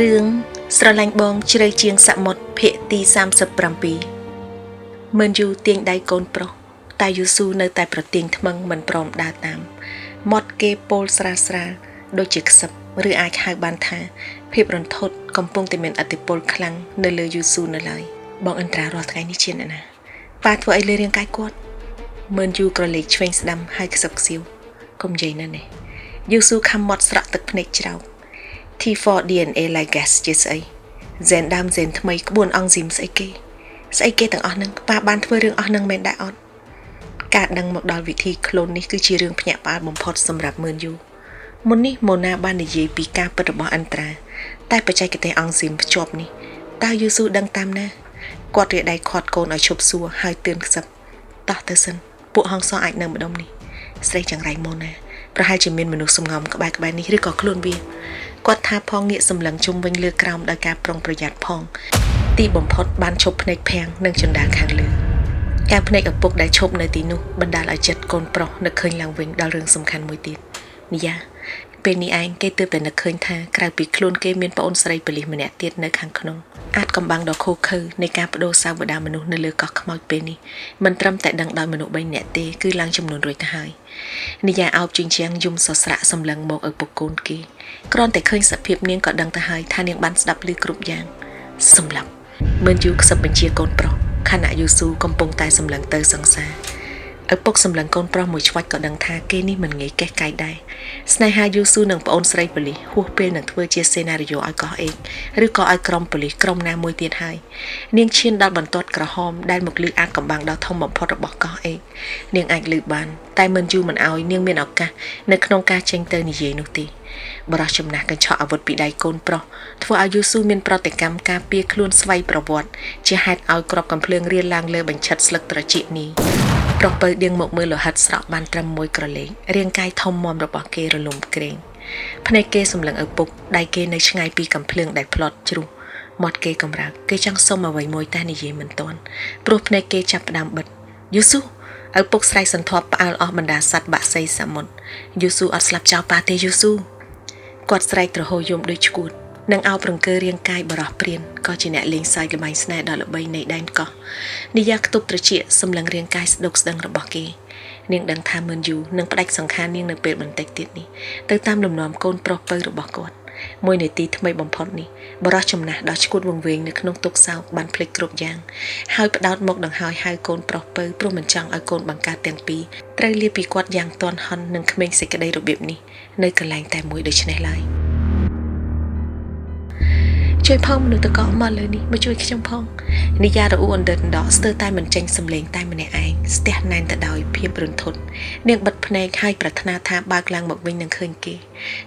រឿងស្រឡាញ់បងជ្រៅជាងសមុទ្រភាគទី37មិនយូរទៀងដៃកូនប្រុសតែយូស៊ូនៅតែប្រទៀងថ្មឹងមិនព្រមដើរតាមមាត់គេពោលស្រាលស្រាលដូចជាខ្សឹបឬអាចហៅបានថាភាពរន្ធត់កំពុងតែមានឥទ្ធិពលខ្លាំងនៅលើយូស៊ូនៅឡើយបងអន្តរារាល់ថ្ងៃនេះជាអ្នកណាប៉ាធ្វើអីលើរាងកាយគាត់មើលយូក្រឡេកឆ្វេងស្ដាំហើយខ្សឹបខ្សៀវកុំនិយាយណាស់នេះយូស៊ូខំមាត់ស្រក់ទឹកភ្នែកច្រោកT4 DNA ligase ជាស្អី Gen ដើម Gen ថ្មីក្បួនអង់ស៊ីមស្អីគេទាំងអស់ហ្នឹងប៉ាបានធ្វើរឿងអស់ហ្នឹងមែនដែរអត់ការដឹងមកដល់វិធីក្លូននេះគឺជារឿងភ្ញាក់ផ្អើលបំផុតសម្រាប់មើលយូមុននេះម៉ូណាបាននិយាយពីការពិតរបស់អន្តរាតែបច្ចេកទេសអង់ស៊ីមភ្ជាប់នេះតើយូស៊ូដឹងតាមណាគាត់រាដៃខាត់កូនឲ្យឈប់សួរហើយទឿនខ្សឹបតោះទៅសិនពួកហងសអាចនៅម្ដុំនេះស្រីចង្រៃម៉ូណាប្រហែលជាមានមនុស្សសំងំក្បែរនេះឬក៏ខ្លួនវាគាត់ថាផងងាកសម្លឹងជុំវិញលើក្រោមដោយការប្រុងប្រយ័ត្នផងទីបំផុតបានឈប់ភ្នែកភាំងនិងជណ្ដាលខាងលើការភ្នែកឪពុកដែលឈប់នៅទីនោះបណ្ដាលឲ្យចិត្តកូនប្រុសនឹកឃើញឡើងវិញដល់រឿងសំខាន់មួយទៀតនីយ៉ាពេលនេះឯងគេទើបតែនឹកឃើញថាក្រៅពីខ្លួនគេមានប្អូនស្រីប៉ូលីសម្នាក់ទៀតនៅខាងក្នុងអាចកំបាំងដ៏ឃោឃៅនៃការបដូរសាវតាមនុស្សនៅលើកោះខ្មោចពេលនេះមិនត្រឹមតែដឹងដោយមនុស្ស3នាក់ទេគឺឡើងចំនួនរួចទៅហើយនីយ៉ាអោបជញ្ជាំងយំសស្រាក់សម្លឹងមកឪពុកកូនគេគ្រាន់តែឃើញសភាពនាងក៏ដឹងទៅហើយថានាងបានស្ដាប់ឮគ្រប់យ៉ាងសម្លាប់មើលយូខ្សឹបបញ្ជាកូនប្រុសខណៈយូស៊ូកំពុងតែសម្លឹងទៅសង្សារឪពុកសម្លឹងកូនប្រុសមួយឆ្វាច់ក៏ដឹងថាគេនេះមិនងាយកេះកាយដែរស្នេហាយូស៊ូនិងប្អូនស្រីប៉ូលីសហួសពេលនឹងធ្វើជាសេណារីយ៉ូឲ្យកោះអេកឬក៏ឲ្យក្រុមប៉ូលីសក្រុមណាមួយទៀតហើយនាងឈានដល់បន្ទាត់ក្រហមដែលមកលឺអាចកំបាំងដល់ធំបំផុតរបស់កោះអេកនាងអាចលឺបានតែមិនយូរមិនឲ្យនាងមានឱកាសនៅក្នុងការចេញទៅនិយាយនោះទេបរិះចំណាស់កញ្ឆក់អាវុធពីដៃកូនប្រុសធ្វើឲ្យយូស៊ូមានប្រតិកម្មការពារខ្លួនស្វ័យប្រវត្តិជាហេតុឲ្យក្របកំភ្លើងរៀលឡើងលើបញ្ឆិតស្លឹកត្រចៀកនេះប្រុសពៅដៀងមកមើលលោហិតស្រក់បានត្រឹមមួយក្រឡេករាងកាយធំមាំរបស់គេរលំក្រែងភ្នែកគេសម្លឹងឪពុកដៃគេនៅឆ្ងាយពីកំភ្លើងដែលផ្លត់ជ្រុះមាត់គេកំរើកគេចង់សុំអ្វីមួយតែនិយាយមិនទាន់ព្រោះភ្នែកគេចាប់ផ្ដើមបិទយូស៊ូឪពុកស្រែកសន្ធាប់ផ្អើលអស់បណ្ដាសัตว์បាក់សីសមុទ្រយូស៊ូអត់ស្លាប់ចោលប៉ាទេយូស៊ូគាត់ស្រែកទ្រហោយំដូចឈួតនឹងអោបរង្គើរាងកាយបរោះព្រានក៏ជាអ្នកលេងសើចល្បែងស្នេហ៍ដល់ល្បីនៃដែនកោះនីយ៉ាខ្ទប់ត្រចៀកសម្លឹងរាងកាយស្ដុកស្ដឹងរបស់គេនាងដឹងថាមិនយូរនឹងផ្ដាច់សង្ខារនាងនៅពេលបន្តិចទៀតនេះទៅតាមលំនាំកូនប្រុសពៅរបស់គាត់មួយនាទីថ្មីបំផុតនេះបរោះចំណាស់ដល់ឈួតវង្វេងនៅក្នុងទុកសោកបានភ្លេចគ្រប់យ៉ាងហើយផ្ដោតមកដង្ហើយហៅកូនប្រុសពៅព្រោះមិនចង់ឲ្យកូនបង្កើតទាំងពីរត្រូវលាពីគាត់យ៉ាងទាន់ហន់នឹងក្មេងសេចក្តីរបៀបនេះនៅកន្លែងតែមួយដូច្នេះឡើយជួយផងមនុស្សតកមកលើនេះមកជួយខ្ញុំផងនីយ៉ារអ៊ូអណ្ដិតដកស្ទើរតែមិនចេញសម្លេងតែម្នាក់ឯងស្ទះណែនទៅដោយភាពរន្ធត់នាងបិទភ្នែកហើយប្រាថ្នាថាបើកឡើងមកវិញនឹងឃើញគេ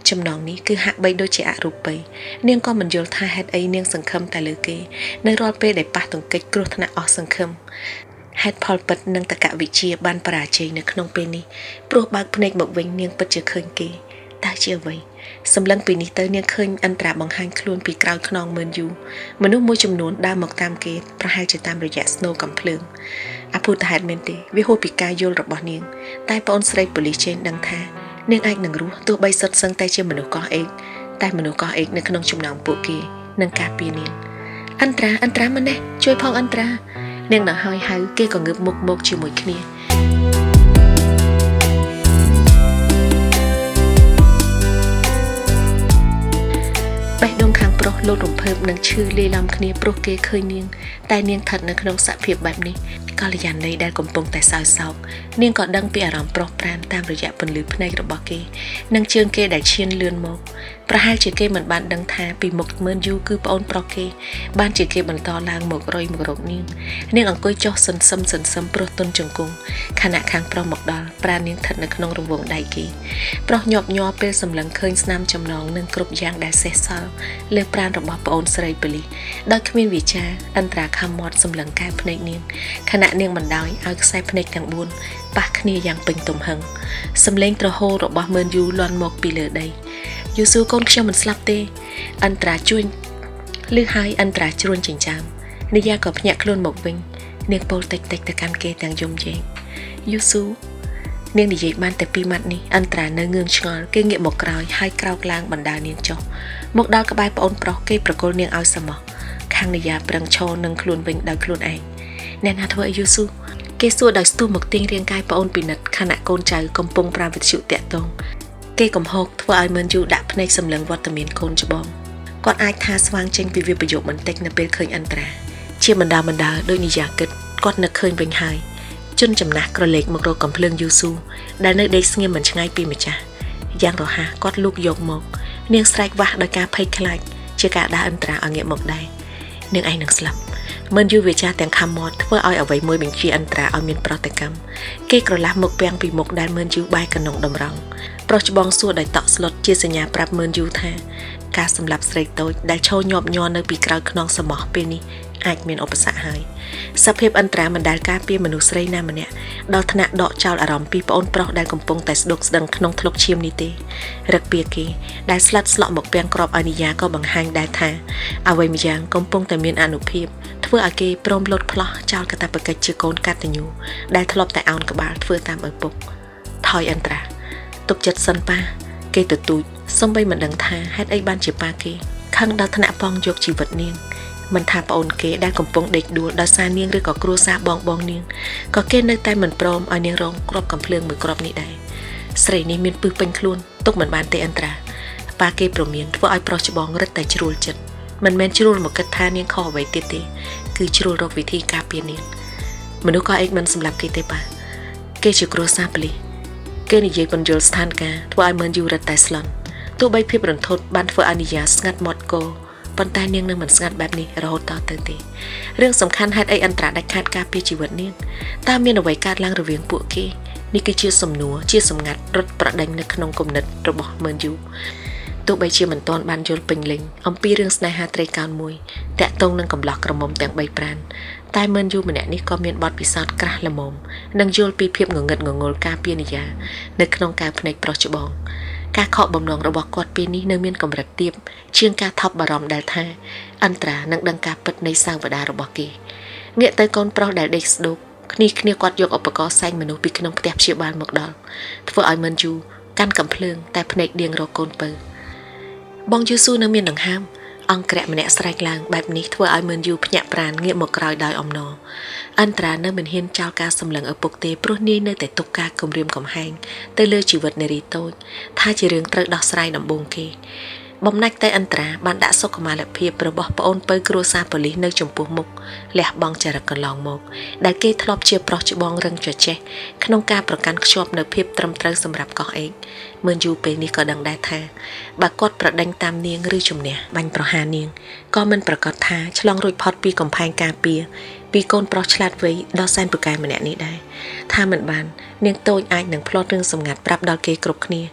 ចំណងនេះគឺហាក់បីដូចជាអរូបីនាងក៏មិនយល់ថាហេតុអីនាងសង្ឃឹមតែលើគេនៅរាល់ពេលដែលប៉ះទង្គិចគ្រោះថ្នាក់អស់សង្ឃឹមហេតុផលពិតនិងតក្កវិជ្ជាបានបរាជ័យនៅក្នុងពេលនេះព្រោះបើកភ្នែកមកវិញនាងពិតជាឃើញគេតើជាអ្វីសម្លឹងពីនេះទៅនាងឃើញអន្តរាបង្ហាញខ្លួនពីក្រោយខ្នងមើលយូមនុស្សមួយចំនួនដើរមកតាមគេប្រហែលជាតាមរយៈស្នូកំភ្លើងអភូតហេតុមែនទេវាហួសពីការយល់របស់នាងតែប្អូនស្រីប៉ូលីសចេនដឹងថានាងអាចនឹងរស់ទោះបីសុទ្ធសឹងតែជាមនុស្សកោះអេកតែមនុស្សកោះអេកនៅក្នុងចំណោមពួកគេនឹងការពារនាងអន្តរាម្នេះជួយផងអន្តរានាងដល់ហើយហៅគេក៏ងើបមុខមកជាមួយគ្នាបេះដូងខាងប្រុសលោតរំភើបនឹងឈឺលាយឡំគ្នាព្រោះគេឃើញនាងតែនាងស្ថិតនៅក្នុងសភាពបែបនេះកល្យាណីដែលកំពុងតែសើចសោកនាងក៏ដឹងពីអារម្មណ៍ប្រុសប្រានតាមរយៈពន្លឺភ្នែករបស់គេនិងជើងគេដែលឈានលឿនមកប្រហែលជាគេមិនបានដឹងថាពីមុខមើលយូគឺប្អូនប្រុសគេបានជាគេបន្តឡើងមករយមករកនាងអង្គុយចុះសន្សឹមព្រោះទុនជង្គង់ខណៈខាងប្រុសមកដល់ប្រាននាងស្ថិតនៅក្នុងរង្វង់ដៃគេប្រុសញាប់ញ័រពេលសម្លឹងឃើញស្នាមចំណងនិងគ្រប់យ៉ាងដែលសេះសល់លើប្រានរបស់ប្អូនស្រីប៉ូលីសដោយគ្មានវាចាអន្តរាខំមាត់សម្លឹងកែភ្នែកនាងខណៈនាងបណ្ដោយឲ្យខ្សែភ្នែកទាំង4ប៉ះគ្នាយ៉ាងពេញទំហឹងសំឡេងទ្រហោរបស់មើលយូលាន់មកពីលើដីយូស៊ូកូនខ្ញុំមិនស្លាប់ទេអន្តរាជួយលឺហើយអន្តរាជ្រួញចិញ្ចាមនីយ៉ាក៏ភ្ញាក់ខ្លួនមកវិញនាងពោលតិចទៅកាន់គេទាំងយំយែងយូស៊ូ នាងនិយាយបានតែពីម៉ាត់នេះអន្តរានៅងឿងឆ្ងល់គេងាកមកក្រោយហើយក្រោកឡើងបណ្ដានាងចុះមកដល់ក្បែរប្អូនប្រុសគេប្រគល់នាងឲ្យសមោះខាងនាយាប្រឹងឈរនឹងខ្លួនវិញដោយខ្លួនឯងអ្នកណាធ្វើឲ្យយូស៊ូគេសួរដោយស្ទុះមកទាញរាងកាយប្អូនពិនិត្យខណៈកូនចៅកំពុងប្រាំវិទ្យុតាក់ទងគេកំហុកធ្វើឲ្យមើលយូដាក់ភ្នែកសម្លឹងវត្តមានកូនច្បងគាត់អាចថាស្វាងចេញពីវាប្រយោគបន្តិចនៅពេលឃើញអន្តរាជាបណ្ដាដោយនិយាគិតគាត់នឹកឃើញវិញហើយជន់ចំណាស់ក្រឡេកមករកកំភ្លើងយូស៊ូដែលនៅដេកស្ងៀមមិនឆ្ងាយពីម្ចាស់យ៉ាងរហ័សគាត់លូកយកមកនាងស្រែកវាស់ដោយការភ័យខ្លាចជាការដាក់អន្តរាឲ្យងាកមកដែរនាងឯងនឹងស្លាប់មិនយូរវាចាទាំងខំមាត់ធ្វើឲ្យអ្វីមួយបញ្ជាអន្តរាឲ្យមានប្រតិកម្មគេក្រឡាស់មុខពាំងពីមុខដែលមើលយូបែកកណ្ដុងតម្រង់ប្រុសច្បងសួរដោយតក់ស្លុតជាសញ្ញាប្រាប់មើលយូថាការសម្លាប់ស្រីតូចដែលឈរញាប់ញ័រនៅពីក្រោយខ្នងសមោះពេលនេះអាចមានឧបសគ្គហើយសភាពអន្តរាមិនដែលការពារមនុស្សស្រីណាម្នាក់ដល់ថ្នាក់ដកចោលអារម្មណ៍ពីប្អូនប្រុសដែលកំពុងតែស្ដុកស្ដឹងក្នុងធ្លុកឈាមនេះទេរឹកពីគេដែលស្លាត់ស្លក់មកពាំងក្របឲ្យនិយាក៏បង្ហាញដែរថាអ្វីម្យ៉ាងកំពុងតែមានអនុភាពធ្វើឲ្យគេព្រមលុតផ្លោះចោលកាតព្វកិច្ចជាកូនកតញ្ញូដែលធ្លាប់តែអោនក្បាលធ្វើតាមឪពុកថយអន្តរាទុកចិត្តសិនប៉ាគេទទូចសំបីមិនដឹងថាហេតុអីបានជាប៉ាគេខឹងដល់ថ្នាក់ប៉ងយកជីវិតនាងមិនថាប្អូនគេដែលកំពុងដេកដួលដោយសារនាងឬក៏គ្រួសារបងនាងក៏គេនៅតែមិនព្រមឲ្យនាងរងគ្រាប់កំភ្លើងមួយគ្រាប់នេះដែរស្រីនេះមានពឹសពេញខ្លួនទុកមិនបានទេអន្តរាប៉ាគេប្រមានធ្វើឲ្យប្រុសច្បងរឹតតែជ្រួលចិត្តមិនមែនជ្រួលមកគិតថានាងខុសអ្វីទៀតទេគឺជ្រួលរកវិធីការពារនាងមនុស្សក៏អេកមិនសម្លាប់គេទេប៉ាគេជាគ្រួសារប៉លីសគេនិយាយបញ្យល់ស្ថានភាពធ្វើឲ្យមើលយូរឹតតែស្លន់ទោះបីភាពរន្ធត់បានធ្វើឲ្យនិយាស្ងាត់មាត់គោប៉ុន្តែនាងនឹងមិនស្ងាត់បែបនេះរហូតតទៅទេរឿងសំខាន់ហេតុអីអន្តរាដាច់ខាតការពារជីវិតនាងតើមានអ្វីកើតឡើងរវាងពួកគេនេះគឺជាសំណួរជាសម្ងាត់រត់ប្រដេញនៅក្នុងគំនិតរបស់មើលយូទោះបីជាមិនទាន់បានយល់ពេញលេញអំពីរឿងស្នេហាត្រីកោណមួយតាក់ទងនឹងកំឡោះក្រមុំទាំង3ប្រានតែមើលយូម្នាក់នេះក៏មានបទពិសោធន៍ក្រាស់ល្មមនិងយល់ពីភាពងងឹតងងល់ការពារនិយានៅក្នុងកែវភ្នែកប្រុសច្បងការខកបំណងរបស់គាត់ពេលនេះនៅមានកម្រិតទាបជាងការថប់បារម្ភដែលថាអន្តរានឹងដឹងការពិតនៃសាវតារបស់គេងាកទៅកូនប្រុសដែលដេកស្ដុកគ្នាគាត់យកឧបករណ៍សែងមនុស្សពីក្នុងផ្ទះព្យាបាលមកដល់ធ្វើឲ្យមិនយូកាន់កំភ្លើងតែភ្នែកដៀងរកកូនពៅបងយូស៊ូនៅមានដង្ហើមអង្គរៈម្នាក់ស្រែកឡើងបែបនេះធ្វើឲ្យមើលយូភ្ញាក់ប្រាណងាកមកក្រោយដោយអំណរអន្តរានៅមិនហ៊ានចោលការសម្លឹងឪពុកទេព្រោះនាយនៅតែទុកការគំរាមកំហែងទៅលើជីវិតនារីតូចថាជារឿងត្រូវដោះស្រាយដំបូងគេបំណាច់តែអន្តរាបានដាក់សុខុមាលភាពរបស់ប្អូនពៅគ្រួសារប៉ូលីសនៅចំពោះមុខលះបង់ចរិតកន្លងមកដែលគេធ្លាប់ជាប្រុសច្បងរឹងជជែកក្នុងការប្រកាន់ខ្ជាប់នៅភាពត្រឹមត្រូវសម្រាប់កោះអេកមើលយូពេលនេះក៏ដឹងដែរថាបើគាត់ប្រដេញតាមនាងឬជំនះបាញ់ប្រហារនាងក៏មិនប្រកាសថាឆ្លងរួចផុតពីកំផែងការពារពីកូនប្រុសឆ្លាតវៃដល់សែនពូកែម្នាក់នេះដែរថាមិនបាននាងតូចអាចនឹងផ្លត់រឿងសម្ងាត់ប្រាប់ដល់គេគ្រប់គ្នា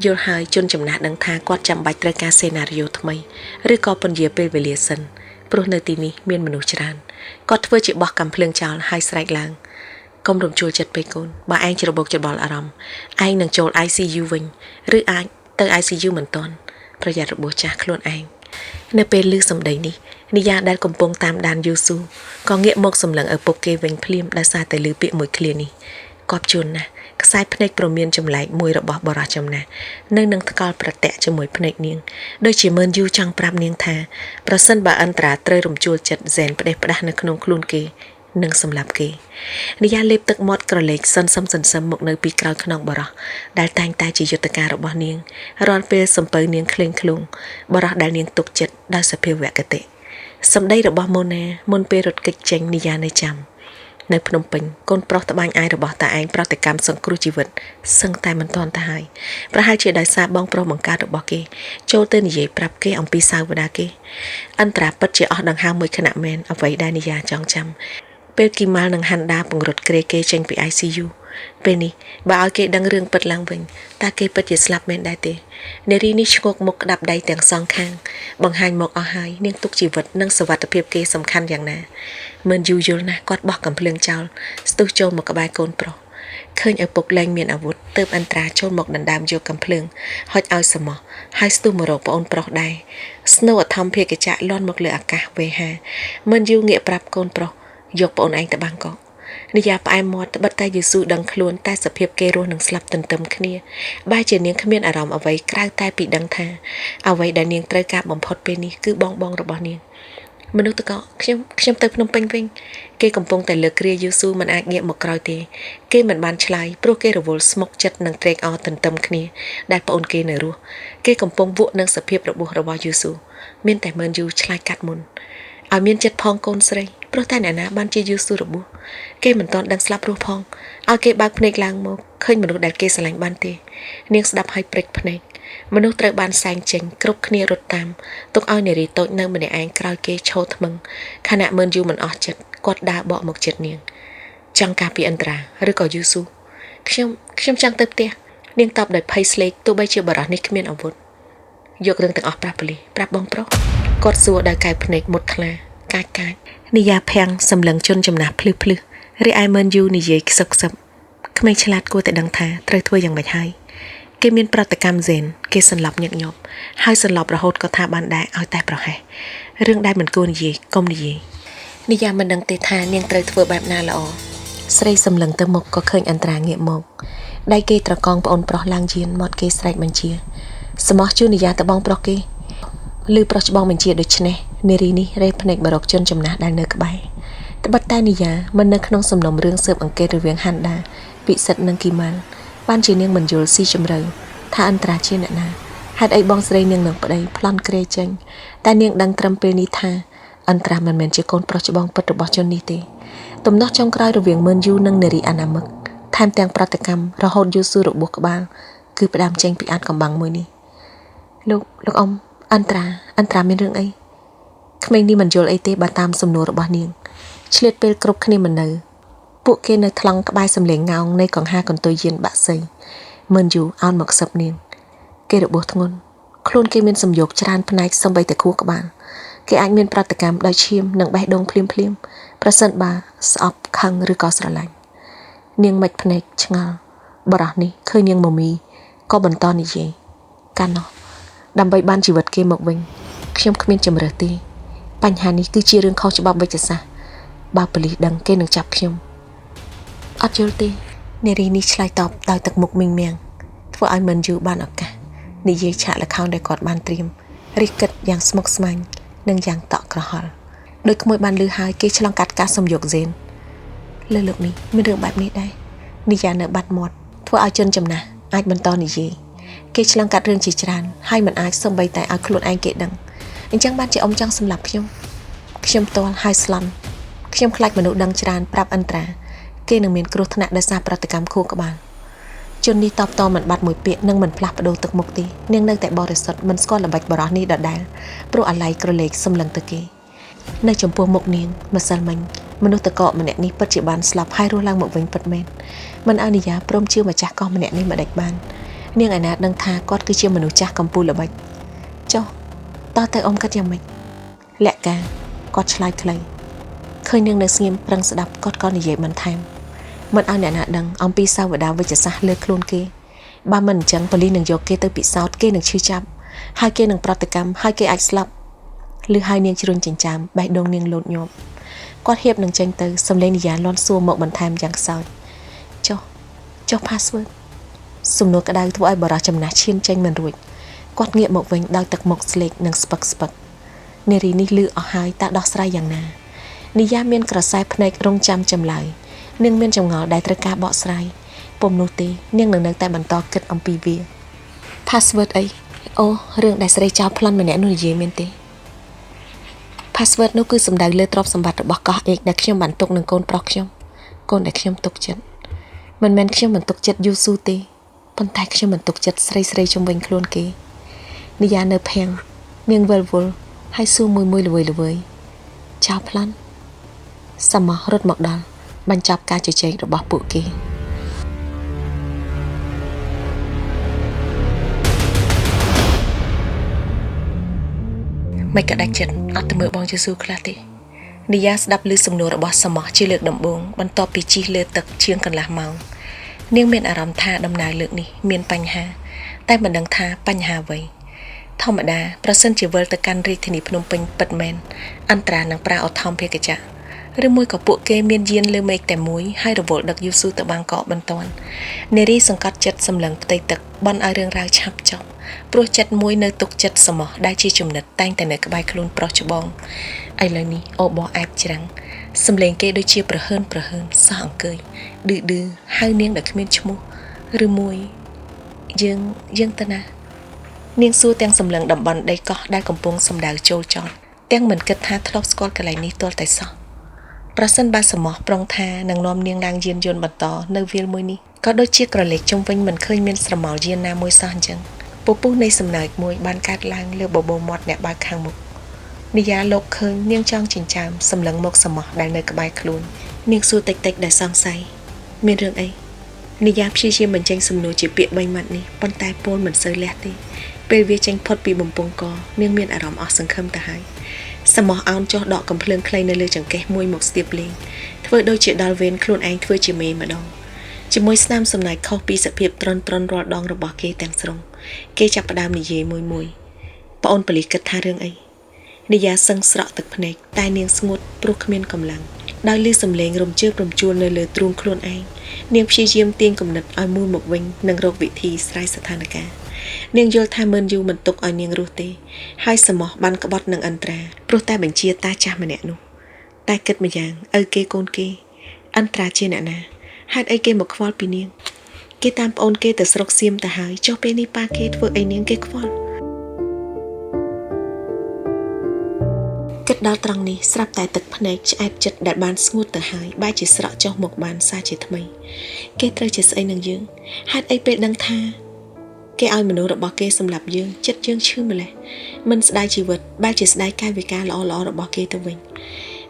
យល់ហើយជន់ចំណាស់ដឹងថាគាត់ចាំបាច់ត្រូវការសេណារីយ៉ូថ្មីឬក៏ពន្យាពេលវេលាសិនព្រោះនៅទីនេះមានមនុស្សច្រើនគាត់ធ្វើជាបោះកំភ្លើងចោលហើយស្រែកឡើងកុំរំជួលចិត្តពេកកូនបើឯងច្របូកច្របល់អារម្មណ៍ឯងនឹងចូល ICU វិញឬអាចទៅ ICU មិនទាន់ប្រយ័ត្នរបួសចាស់ខ្លួនឯងនៅពេលឮសម្ដីនេះនិយាដែលកំពុងតាមដានយូស៊ូក៏ងាកមកសម្លឹងឪពុកគេវិញភ្លាមដោយសារតែឮពាក្យមួយឃ្លានេះគាត់ជន់ណាស់ខ្សែភ្នែកប្រមានចម្លែកមួយរបស់បរិសចំណាស់នៅនឹងថ្កល់ប្រតិជាមួយភ្នែកនាងដូចជាមើលយូចង់ប្រាប់នាងថាប្រសិនបើអន្តរាត្រូវរំជួលចិត្តហ្សែនផ្ដេសផ្ដាស់នៅក្នុងខ្លួនគេនឹងសម្លាប់គេនិយាលេបទឹកមាត់ក្រឡេកសិនសឹមមកនៅពីក្រោយខ្នងបរិសដែលតែងតែជាយុទ្ធការរបស់នាងរាល់ពេលសំពៅនាងក្លែងក្លងបរិសដែលនាងទុកចិត្តដោយសភាវគតិសម្ដីរបស់ម៉ូណាមុនពេលរត់គេចចេញនិយានៅចាំនៅភ្នំពេញកូនប្រុសត្បាញអាយរបស់តាឯងប្រតិកម្មសង្គ្រោះជីវិតសឹងតែមិនទាន់ទៅហើយប្រហែលជាដោយសារបងប្រុសបង្កើតរបស់គេចូលទៅនិយាយប្រាប់គេអំពីសាវតាគេអន្តរាពិតជាអស់ដង្ហើមមួយខណៈមែនអ្វីដែលនិយាចងចាំពេលគីម៉ាល់និងហាន់ដាពង្រត់ក្រេគេចេញពី ICU ពេលនេះបើឲ្យគេដឹងរឿងពិតឡើងវិញតើគេពិតជាស្លាប់មែនដែរទេនារីនេះឈ្ងោកមុខក្តាប់ដៃទាំងសងខាងបង្ហាញមកអស់ហើយនាងទុកជីវិតនិងសុវត្ថិភាពគេសំខាន់យ៉ាងណាមិនយូរយល់ណាស់គាត់បោះកំភ្លើងចោលស្ទុះចូលមកក្បែរកូនប្រុសឃើញឪពុកលែងមានអាវុធទើបអន្តរាចូលមកដណ្ដើមយកកំភ្លើងហុចឲ្យសមោះហើយស្ទុះមករកប្អូនប្រុសដែរស្នូអធម្មភាកចៈលន់មកលើអាកាសវេហាមិនយូរងាកប្រាប់កូនប្រុសយកប្អូនឯងទៅបាងកក និយាយផ្អែមមាត់ត្បិតតែយេស៊ូដឹងខ្លួនតែសភាពគេរស់នឹងស្លាប់ទន្ទឹមគ្នាបែរជានាងគ្មានអារម្មណ៍អ្វីក្រៅតែពីដឹងថាអ្វីដែលនាងត្រូវការបំផុតពេលនេះគឺបងរបស់នាងមនុស្សតកខ្ញុំទៅភ្នំពេញវិញគេកំពុងតែលើកគ្រាយេស៊ូមិនអាចងាកមកក្រោយទេគេមិនបានឆ្លើយព្រោះគេរវល់ស្មុគចិត្តនឹងត្រេកអរទន្ទឹមគ្នាដែលប្អូនគេនៅរស់គេកំពុងវក់នឹងសភាពរបួសរបស់យេស៊ូមានតែមើលយូរឆ្លើយកាត់មុនឲ្យមានចិត្តផងកូនស្រីព្រោះតែអ្នកណាបានជាយេស៊ូរបួសគេមិនទាន់ដឹងស្លាប់រស់ផងឲ្យគេបើកភ្នែកឡើងមកឃើញមនុស្សដែលគេស្រឡាញ់បានទេនាងស្ដាប់ឲ្យព្រិចភ្នែកមនុស្សត្រូវបានសែងចេញគ្រប់គ្នារត់តាមទុកឲ្យនារីតូចនៅម្នាក់ឯងក្រោយគេឈរថ្មឹងខណៈមើលយូរមិនអស់ចិត្តគាត់ដើរបកមកចិត្តនាងចង់ការពីអន្តរាឬក៏យូស៊ូខ្ញុំចង់ទៅផ្ទះនាងតបដោយភ័យស្លេកទោះបីជាបរិះនេះគ្មានអាវុធយករឿងទាំងអស់ប្រាប់ប៉ូលីសប្រាប់បងប្រុសគាត់សួរដោយកែវភ្នែកមុតថ្លាកាចនិយាភាំងសម្លឹងជន់ចំណាស់ភ្លឺរីឯមើលយូនិយាយខ្សឹបក្មេងឆ្លាតគួរតែដឹងថាត្រូវធ្វើយ៉ាងម៉េចហើយគេមានប្រតិកម្មហ្សេនគេសន្លប់ញឹកញាប់ហើយសន្លប់រហូតក៏ថាបានដែរឲ្យតែប្រហែសរឿងដែលមិនគួរនិយាយកុំនិយាយនិយាមិនដឹងទេថានាងត្រូវធ្វើបែបណាល្អស្រីសម្លឹងទៅមុខក៏ឃើញអន្តរាងាកមកដៃគេត្រកងប្អូនប្រុសឡើងយានមាត់គេស្រែកបញ្ជាសមោះជួននិយាទៅបងប្រុសគេឬប្រុសច្បងបញ្ជាដូច្នេះនារីនេះរេភ្នែកបរកជនចំណាស់ដែលនៅក្បែរត្បិតតែនិយាមិននៅក្នុងសំណុំរឿងស៊ើបអង្កេតរវាងហាន់ដាពិសិដ្ឋនិងគីម៉ាល់បានជានាងមិនយល់ស៊ីជម្រៅថាអន្តរាជាអ្នកណាហេតុអីបងស្រីនាងនឹងប្តីប្លន់ក្រេចេញតែនាងដឹងត្រឹមពេលនេះថាអន្តរាមិនមែនជាកូនប្រុសច្បងពិតរបស់ជននេះទេទំនាស់ចុងក្រោយរវាងមើលយូនិងនារីអាណាមឹកថែមទាំងប្រតិកម្មរហូតយូស៊ូរបួសក្បាលគឺផ្ដាំចេញពីអាតកំបាំងមួយនេះលោកអ៊ំអន្តរាមានរឿងអីក្មេងនេះមិនយល់អីទេបើតាមសំណួររបស់នាងឆ្លៀតពេលគ្រប់គ្នាមិននៅពួកគេនៅថ្លង់ក្បែរសំលេងងោងនៃកង្ហាកន្ទុយយានបាក់សីមិនយូរអោនមកសឹបនាងគេរបួសធ្ងន់ខ្លួនគេមានសំយោគច្រើនផ្នែកសំបីតែខួរក្បាលគេអាចមានប្រតិកម្មដោយឈាមនិងបេះដូងភ្លាមប្រសិនបើស្អប់ខឹងឬក៏ស្រឡាញ់នាងមិនភ្នែកឆ្ងល់បរោះនេះឃើញនាងមមីក៏បន្តនិយាយកាលនោះដើម្បីបានជីវិតគេមកវិញខ្ញុំគ្មានជំរើសទេបញ្ហានេះគឺជារឿងខុសច្បាប់វិទ្យាសាស្ត្របើប៉ូលីសដឹងគេនឹងចាប់ខ្ញុំអត់យល់ទេនារីនេះឆ្លើយតបដោយទឹកមុខមីងមាំងធ្វើឲ្យមិនយូរបានឱកាសនិយាយឆាកល្ខោនដែលគាត់បានត្រៀមរិះគិតយ៉ាងស្មុគស្មាញនិងយ៉ាងតក់ក្រហល់ដោយក្មួយបានលឺហើយគេឆ្លងកាត់ការសំយោគហ្សេនលើលោកនេះមានរឿងបែបនេះដែរនិយាយនៅបាត់មាត់ធ្វើឲ្យជនចំណាស់អាចបន្តនិយាយគេឆ្លងកាត់រឿងជាច្រើនហើយមិនអាចសំបីតែឲ្យខ្លួនឯងគេដឹងអញ្ចឹងបានជាអ៊ំចង់សម្លាប់ខ្ញុំផ្ទាល់ហើយស្លន់ខ្ញុំខ្លាចមនុស្សដឹងច្រើនប្រាប់អន្តរាគេនឹងមានគ្រោះថ្នាក់ដោយសារប្រតិកម្មខួរក្បាលជននេះតបតមិនបាត់មួយពាក្យនិងមិនផ្លាស់ប្ដូរទឹកមុខទេនាងនៅតែបរិសុទ្ធមិនស្គាល់ល្បិចបរោះនេះដដែលព្រោះអាឡ័យក្រឡេកសម្លឹងទៅគេនៅចំពោះមុខនាងម្សិលមិញមនុស្សតកកម្នាក់នេះពិតជាបានស្លាប់ហើយរស់ឡើងមកវិញពិតមែនមិនអនុញ្ញាតព្រមជឿម្ចាស់កោះម្នាក់នេះមិនដេចបាននាងឯណាដឹងថាគាត់គឺជាមនុស្សចាស់កំពូលល្បិចចុះតើទៅអ៊ំកាត់យ៉ាងម៉េចលក្ខការគាត់ឆ្លើយខ្លីឃើញនាងនៅស្ងៀមប្រឹងស្ដាប់គាត់ក៏និយាយបន្ថែមមិនឲ្យអ្នកណាដឹងអំពីសាវតាវិជ្ជសាស្ត្រលើខ្លួនគេបើមិនអញ្ចឹងប៉ូលីសនឹងយកគេទៅពិសោធន៍គេនឹងឈឺចាប់ហើយគេនឹងប្រតិកម្មហើយគេអាចស្លាប់ឬហើយនាងជ្រុញចិញ្ចាមបេះដូងនាងលោតញាប់គាត់ហៀបនឹងចេញទៅសំឡេងនិយាយលន់សួរមកបន្ថែមយ៉ាងខ្សោយចុះ password សំណួរក្តៅធ្វើឲ្យបរិះចំណាស់ឈានចេញមិនរួចគាត់ងាកមកវិញដោយទឹកមុខស្លេកនិងស្ពឹកនារីនេះលឺអស់ហើយតើដោះស្រាយយ៉ាងណានិយាមានក្រសែភ្នែករងចាំចម្លើយនាងមានចម្ងល់ដែលត្រូវការបកស្រាយពុំនោះទេនាងនឹងនៅតែបន្តគិតអំពីវា password អីអូរឿងដែលស្រីចៅប្លន់ម្នាក់នោះនិយាយមែនទេ password នោះគឺសំដៅលើទ្រព្យសម្បត្តិរបស់កោះអេកដែលខ្ញុំបានទុកនឹងកូនប្រុសខ្ញុំកូនដែលខ្ញុំទុកចិត្តមិនមែនខ្ញុំមិនទុកចិត្តយូស៊ូទេប៉ុន្តែខ្ញុំមិនទុកចិត្តស្រីជំវិញខ្លួនគេនិយានៅភាំងនាងវិលវល់ហើយសួរមួយល្វើយចៅប្លន់សមោះរត់មកដល់បញ្ចប់ការជជែករបស់ពួកគេមិនក៏ដាច់ចិត្តអត់ទៅមើលបងយេស៊ូខ្លះទេនីយ៉ាស្ដាប់ឮសំណួររបស់សមោះជាលើកដំបូងបន្ទាប់ពីជិះលើទឹកជាងកន្លះម៉ោងនាងមានអារម្មណ៍ថាដំណើរលើកនេះមានបញ្ហាតែមិនដឹងថាបញ្ហាអ្វីធម្មតាប្រសិនជាវិលទៅកាន់រាជធានីភ្នំពេញពិតមែនអន្តរានឹងប្រើអធម្មភាគចៈ ឬមួយក៏ពួកគេមានយានលើមេឃតែមួយហើយរវល់ដឹកយូស៊ូទៅបាងកកបន្ទាន់នារីសង្កត់ចិត្តសម្លឹងផ្ទៃទឹកបន់ឲ្យរឿងរ៉ាវឆាប់ចប់ព្រោះចិត្តមួយនៅទុកចិត្តសមោះដែលជាចំណិតតែងតែនៅក្បែរខ្លួនប្រុសច្បងឥឡូវនេះអូបោះអែបច្រាំងសំលេងគេដូចជាប្រហើនសោះអង្គើយឌឺហៅនាងដែលគ្មានឈ្មោះឬមួយយើងទៅណានាងសួរទាំងសម្លឹងតំបន់ដីកោះដែលកំពុងសម្ដៅចូលចតទាំងមិនគិតថាធ្លាប់ស្គាល់កន្លែងនេះទាល់តែសោះប្រសិនបើសមោះប្រុងថានឹងនាំនាងឡើងយានយន្តបន្តនៅវាលមួយនេះក៏ដូចជាក្រឡេកជុំវិញមិនឃើញមានស្រមោលយានណាមួយសោះអញ្ចឹងពពុះនៃសំណើចមួយបានកាត់ឡើងលើបបោមាត់អ្នកបើកខាងមុខនិយាលោកឃើញនាងចង់ចិញ្ចើមសម្លឹងមកសមោះដែលនៅក្បែរខ្លួននាងសួរតិចដែលសង្ស័យមានរឿងអីនិយាព្យាយាមបញ្ចេញសំណួរជាពាក្យ3ម៉ាត់នេះប៉ុន្តែពោលមិនសូវលះទេពេលវាចេញផុតពីបំពង់កនាងមានអារម្មណ៍អស់សង្ឃឹមទៅហើយសមោះអោនចុះដកកំភ្លើងខ្លីនៅលើចង្កេះមួយមកស្ទាបលេងធ្វើដូចជាដល់វេនខ្លួនឯងធ្វើជាមេម្ដងជាមួយស្នាមសំណាញ់ខុសពីសភាពត្រន់រាល់ដងរបស់គេទាំងស្រុងគេចាប់ផ្ដើមនិយាយមួយប្អូនប៉លីសគិតថារឿងអីនិយាសឹងស្រក់ទឹកភ្នែកតែនាងស្ងួតព្រោះគ្មានកម្លាំងដោយលឺសំឡេងរំជើបរំជួលនៅលើទ្រូងខ្លួនឯងនាងព្យាយាមទាញគំនិតឲ្យមូលមកវិញនិងរកវិធីស្រាយស្ថានភាពនាងយល់ថាមិនយូរមិនទុកឲ្យនាងរស់ទេហើយសមោះបានក្បត់នឹងអន្ត្រាព្រោះតែបញ្ជាតាចាស់ម្នាក់នោះតែគិតម្យ៉ាងឪគេកូនគេអន្ត្រាជាអ្នកណាហេតុអីគេមកខ្វល់ពីនាងគេតាមប្អូនគេទៅស្រុកសៀមទៅហើយចុះពេលនេះប៉ាគេធ្វើអីនាងគេខ្វល់គិតដល់ត្រង់នេះស្រាប់តែទឹកភ្នែកឆ្អែតចិត្តដែលបានស្ងួតទៅហើយបែរជាស្រក់ចុះមកបានសាជាថ្មីគេត្រូវជាស្អីនឹងយើងហេតុអីពេលដឹងថាគេឲ្យមនុស្សរបស់គេសម្លាប់យើងចិត្តយើងឈឺម្លេះមិនស្ដាយជីវិតបែរជាស្ដាយកាយវិការល្អរបស់គេទៅវិញ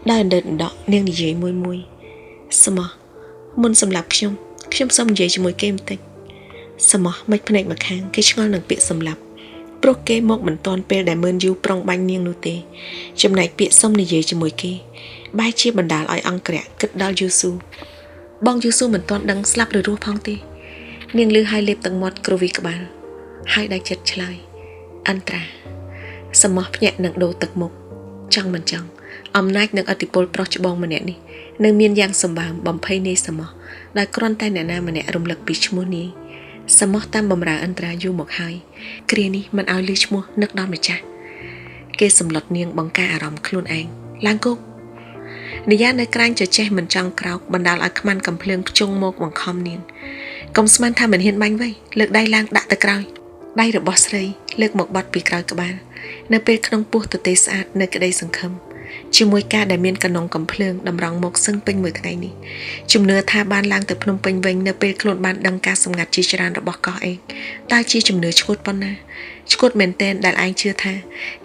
ដោយអណ្ដើកនាងនិយាយមួយសមោះមុនសម្លាប់ខ្ញុំសូមនិយាយជាមួយគេបន្តិចសមោះមិនភ្នែកមកខាងគេឆ្ងល់នឹងពាក្យសម្លាប់ព្រោះគេមកមិនទាន់ពេលដែលមើលយូប្រុងបាញ់នាងនោះទេចំណែកពាក្យសុំនិយាយជាមួយគេបែរជាបណ្ដាលឲ្យអង្គរៈគិតដល់យូស៊ូបងយូស៊ូមិនទាន់ដឹងស្លាប់ឬរស់ផងទេនាងលឺហើយលេបទឹកមាត់គ្រវីក្បាលហើយដៃចិត្តឆ្លើយអន្ត្រាសមោះភ្ញាក់នឹងដូរទឹកមុខចង់មិនចង់អំណាចនិងឥទ្ធិពលប្រុសច្បងម្នាក់នេះនៅមានយ៉ាងសម្បើមបំភ័យនៃសមោះដែលគ្រាន់តែអ្នកណាម្នាក់រំលឹកពីឈ្មោះនាយសមោះតាមបំរើអន្ត្រាយូរមកហើយគ្រានេះមិនឲ្យលឺឈ្មោះនឹកដល់ម្ចាស់គេសម្លុតនាងបង្ការអារម្មណ៍ខ្លួនឯងឡើងគោកនិយានៅក្រាញ់ចចេះមិនចង់ក្រោកបណ្ដាលឲ្យខ្មាន់កំភ្លើងខ្ជុងមកបង្ខំនាងកុំស្មានថាមិនហ៊ានបាញ់វៃលើកដៃឡើងដាក់ទៅក្រោយដៃរបស់ស្រីលើកមកបត់ពីក្រោយក្បាលនៅពេលក្នុងពោះទទេស្អាតនៅក្តីសង្ឃឹមជាមួយការដែលមានកណ្ដុងកំភ្លើងតម្រង់មកសឹងពេញមួយថ្ងៃនេះជំនឿថាបានឡើងទៅភ្នំពេញវិញនៅពេលខ្លួនបានដឹងការសម្ងាត់ជាច្រើនរបស់កោះឯងតើជាជំនឿឈួតប៉ុណ្ណាឈួតមែនទែនដែលឯងជឿថា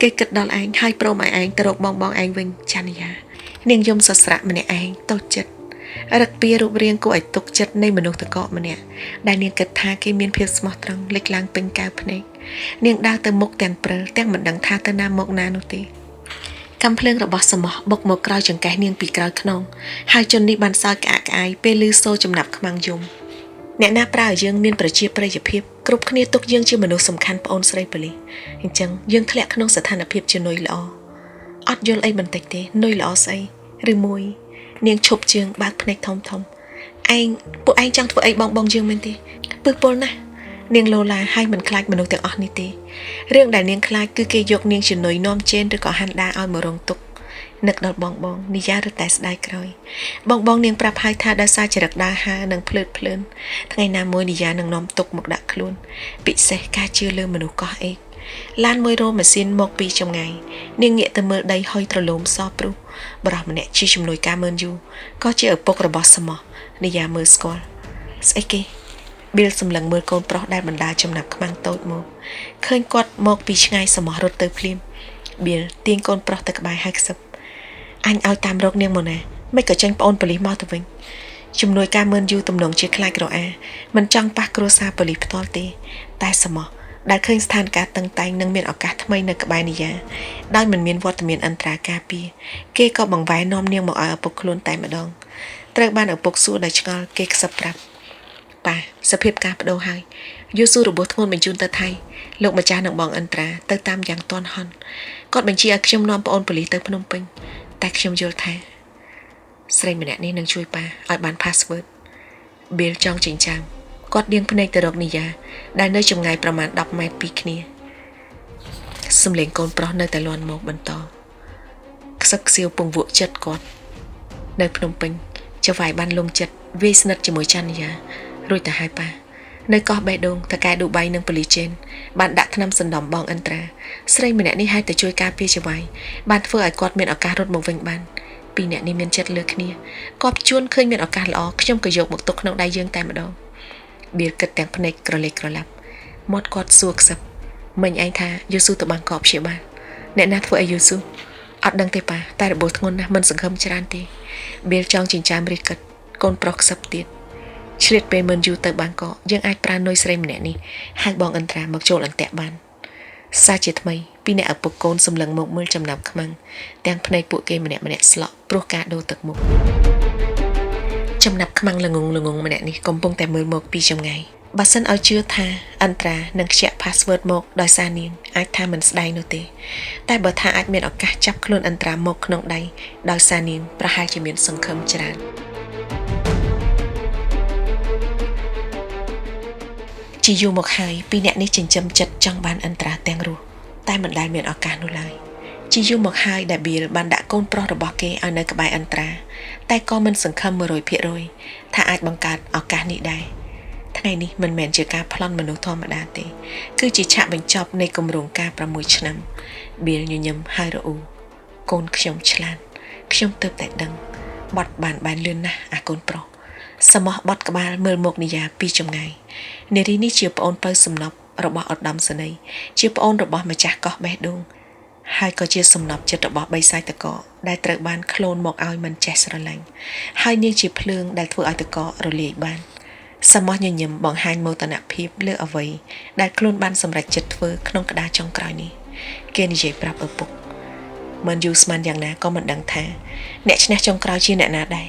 គេគិតដល់ឯងហើយព្រមឲ្យឯងទៅរកបងឯងវិញចានីយ៉ានាងយំសស្រាក់ម្នាក់ឯងតូចចិត្តរឹកពីរូបរាងគួរឲ្យទុកចិត្តនៃមនុស្សតកកម្នាក់ដែលនាងគិតថាគេមានភាពស្មោះត្រង់លេចឡើងពេញកែវភ្នែកនាងដើរទៅមុខទាំងព្រិលទាំងមិនដឹងថាទៅណាមកណានោះទេកំភ្លើងរបស់សមោះបុកមកក្រោយចង្កេះនាងពីក្រោយខ្នងហើយជននេះបានសើចក្អាកក្អាយពេលឮសូរចំណាប់ខ្មាំងយំអ្នកណាប្រើឲ្យយើងមានប្រជាប្រិយភាពគ្រប់គ្នាទុកយើងជាមនុស្សសំខាន់ប្អូនស្រីប៉ូលីសអញ្ចឹងយើងធ្លាក់ក្នុងស្ថានភាពជានុយល្អអត់យល់អីបន្តិចទេនុយល្អស្អីឬមួយនាងឈប់ជើងបើកភ្នែកធំពួកឯងចង់ធ្វើអីបងយើងមែនទេពឹសពលណាស់នាងលោឡាហើយមិនខ្លាចមនុស្សទាំងអស់នេះទេរឿងដែលនាងខ្លាចគឺគេយកនាងជានុយនាំចេនឬក៏ហាន់ដាឲ្យមករងទុកនឹកដល់បងនិយារឹតតែស្ដាយក្រោយបងនាងប្រាប់ហើយថាដោយសារចរិតដើរហើរនិងភ្លើតភ្លើនថ្ងៃណាមួយនិយានឹងនាំទុកមកដាក់ខ្លួនពិសេសការជឿលើមនុស្សកោះអេកឡានមួយរោម៉ាស៊ីនមកពីចម្ងាយនាងងាកទៅមើលដីហុយត្រឡោមសព្រុសបរោះម្នាក់ជាជំនួយការមើលយូក៏ជាឪពុករបស់សមោះនិយាមើលស្គាល់ស្អីគេប៊ីលសម្លឹងមើលកូនប្រុសដែលបណ្ដាចំណាប់ខ្មាំងតូចមកឃើញគាត់មកពីឆ្ងាយសមោះរត់ទៅភ្លាមប៊ីលទាញកូនប្រុសទៅក្បែរហើយខ្សឹបអញឲ្យតាមរកនាងមកណាមិនក៏ចេញប្អូនប៉ូលីសមកទៅវិញជំនួយការមើលយូទំនងជាខ្លាចក្រអាមិនចង់ប៉ះគ្រួសារប៉ូលីសផ្ទាល់ទេតែសមោះដែលឃើញស្ថានភាពតឹងតែងនឹងមានឱកាសថ្មីនៅក្បែរនីយ៉ាដោយមិនមានវត្តមានអន្តរាការពារគេក៏បង្វែរនាំនាងមកឲ្យឪពុកខ្លួនតែម្ដងត្រូវបានឪពុកសួរដោយឆ្ងល់គេខ្សឹបប្រាប់ប៉ាសភាពការបដូរហើយយូស៊ូរបួសធ្ងន់បញ្ជូនទៅថៃលោកម្ចាស់និងបងអន្តរាទៅតាមយ៉ាងទាន់ហន់គាត់បញ្ជាឲ្យខ្ញុំនាំប្អូនប៉ូលីសទៅភ្នំពេញតែខ្ញុំយល់ថា ស្រីម្នាក់នេះនឹងជួយប៉ាឲ្យបាន password Bill ចង់ចិញ្ចាំគាត់ដៀងភ្នែកទៅរកនីយ៉ាដែលនៅចម្ងាយប្រមាណ10ម៉ែត្រពីគ្នាសំឡេងកូនប្រុសនៅតែលាន់មកបន្តខ្សឹកខ្សៀវពងវក់ចិត្តគាត់នៅភ្នំពេញចៅវាយបានលងចិត្តវាយស្និទ្ធជាមួយច័ន្ទនីយ៉ារួចទៅហើយប៉ានៅកោះបេះដូងតកែឌូបៃនិងប៉ូលីសចេនបានដាក់ថ្នាំសណ្ដំបងអិនត្រាស្រីម្នាក់នេះហើយទៅជួយការពារចៅវាយបានធ្វើឲ្យគាត់មានឱកាសរត់មកវិញបានពីរអ្នកនេះមានចិត្តលើគ្នាគាត់ជួនឃើញមានឱកាសល្អខ្ញុំក៏យកមកទុកក្នុងដៃយើងតែម្ដងបៀលគិតទាំងភ្នែកក្រឡេកក្រឡាប់មាត់គាត់សួរខ្សឹបមិញឯងថាយូស៊ូទៅបាងកកព្យាបាលអ្នកណាធ្វើឲ្យយូស៊ូអត់ដឹងទេប៉ាតែរបួសធ្ងន់ណាស់មិនសង្ឃឹមច្រើនទេបៀលចង់ចិញ្ចាមរិះគិតកូនប្រុសខ្សឹបទៀតឆ្លៀតពេលមិនយូរទៅបាងកកយើងអាចប្រើនុយស្រីម្នាក់នេះហៅបងអិនត្រាមកចូលអន្ទាក់បានសាជាថ្មីពីអ្នកឪពុកកូនសម្លឹងមកមើលចំណាប់ខ្មាំងទាំងភ្នែកពួកគេម្នាក់ស្លក់ព្រោះការដូរទឹកមុខចំណាប់ខ្មាំងល្ងងម្នាក់នេះកំពុងតែមើលមកពីចម្ងាយបើសិនឲ្យជឿថាអន្ត្រានឹងខ្ជាក់ password មកដោយសារនាងអាចថាមិនស្ដាយនោះទេតែបើថាអាចមានឱកាសចាប់ខ្លួនអន្ត្រាមកក្នុងដៃដោយសារនាងប្រហែលជាមានសង្ឃឹមច្រើនជាយូរមកហើយពីអ្នកនេះចិញ្ចឹមចិត្តចង់បានអន្ត្រាទាំងរស់តែមិនដែលមានឱកាសនោះឡើយជាយូរមកហើយដែលបៀលបានដាក់កូនប្រុសរបស់គេឲ្យនៅក្បែរអន្ត្រាតែក៏មិនសង្ឃឹម 100% ថាអាចបង្កើតឱកាសនេះដែរថ្ងៃនេះមិនមែនជាការប្លន់មនុស្សធម្មតាទេគឺជាឆាកបញ្ចប់នៃគម្រោងការ6ឆ្នាំបៀលញញឹមហើយរអ៊ូកូនខ្ញុំឆ្លាតខ្ញុំទើបតែដឹងបត់បានបែនលឿនណាស់អាកូនប្រុសសមោះបត់ក្បាលមើលមុខនីយ៉ាពីចម្ងាយនារីនេះជាប្អូនពៅសំណប់របស់ឧត្តមសេនីយ៍ជាប្អូនរបស់ម្ចាស់កោះបេះដូងហើយក៏ជាសំណប់ចិត្តរបស់បិសាចតកដែលត្រូវបានក្លូនមកឲ្យមិនចេះស្រឡាញ់ហើយនាងជាភ្លើងដែលធ្វើឲ្យតករលាយបានសមោះញញឹមបង្ហាញមោទនភាពលើអ្វីដែលខ្លួនបានសម្រេចចិត្តធ្វើក្នុងក្តារចុងក្រោយនេះគេនិយាយប្រាប់ឪពុកមិនយូរស្មានយ៉ាងណាក៏មិនដឹងថាអ្នកឈ្នះចុងក្រោយជាអ្នកណាដែរ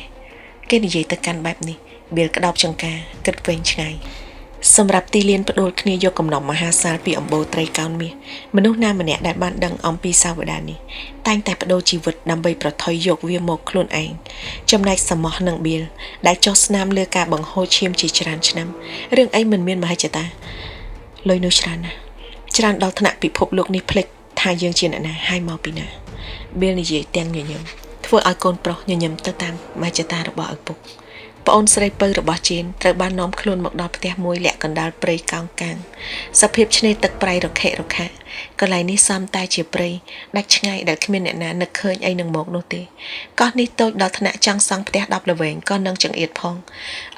គេនិយាយទៅកាន់បែបនេះបៀលក្តោបចង្ការគិតវែងឆ្ងាយសម្រាប់ទីលានផ្ដួលគ្នាយកកំណប់មហាសាលពីអំបូរត្រីកោណមាសមនុស្សណាម្នាក់ដែលបានដឹងអំពីសាវតានេះតែងតែបដូរជីវិតដើម្បីប្រថុយយកវាមកខ្លួនឯងចំណែកសមោះនិងបៀលដែលចោះស្នាមលើការបង្ហូរឈាមជាច្រើនឆ្នាំរឿងអីមិនមានមហិច្ឆតាលុយនោះច្រើនណាស់ច្រើនដល់ថ្នាក់ពិភពលោកនេះភ្លេចថាយើងជាអ្នកណាហើយមកពីណាបៀលនិយាយទាំងញញឹមធ្វើឲ្យកូនប្រុសញញឹមទៅតាមមហិច្ឆតារបស់ឪពុកប្អូនស្រីពៅរបស់ជេនត្រូវបាននាំខ្លួនមកដល់ផ្ទះមួយលាក់កណ្ដាលព្រៃកោងកាងសភាពឆ្នេរទឹកប្រៃរខិរខាកន្លែងនេះសំតែជាព្រៃដាច់ឆ្ងាយដែលគ្មានអ្នកណានឹកឃើញអីនឹងមកនោះទេកោះនេះតូចដល់ថ្នាក់ចង់សង់ផ្ទះ10ល្វែងក៏នឹងចង្អៀតផង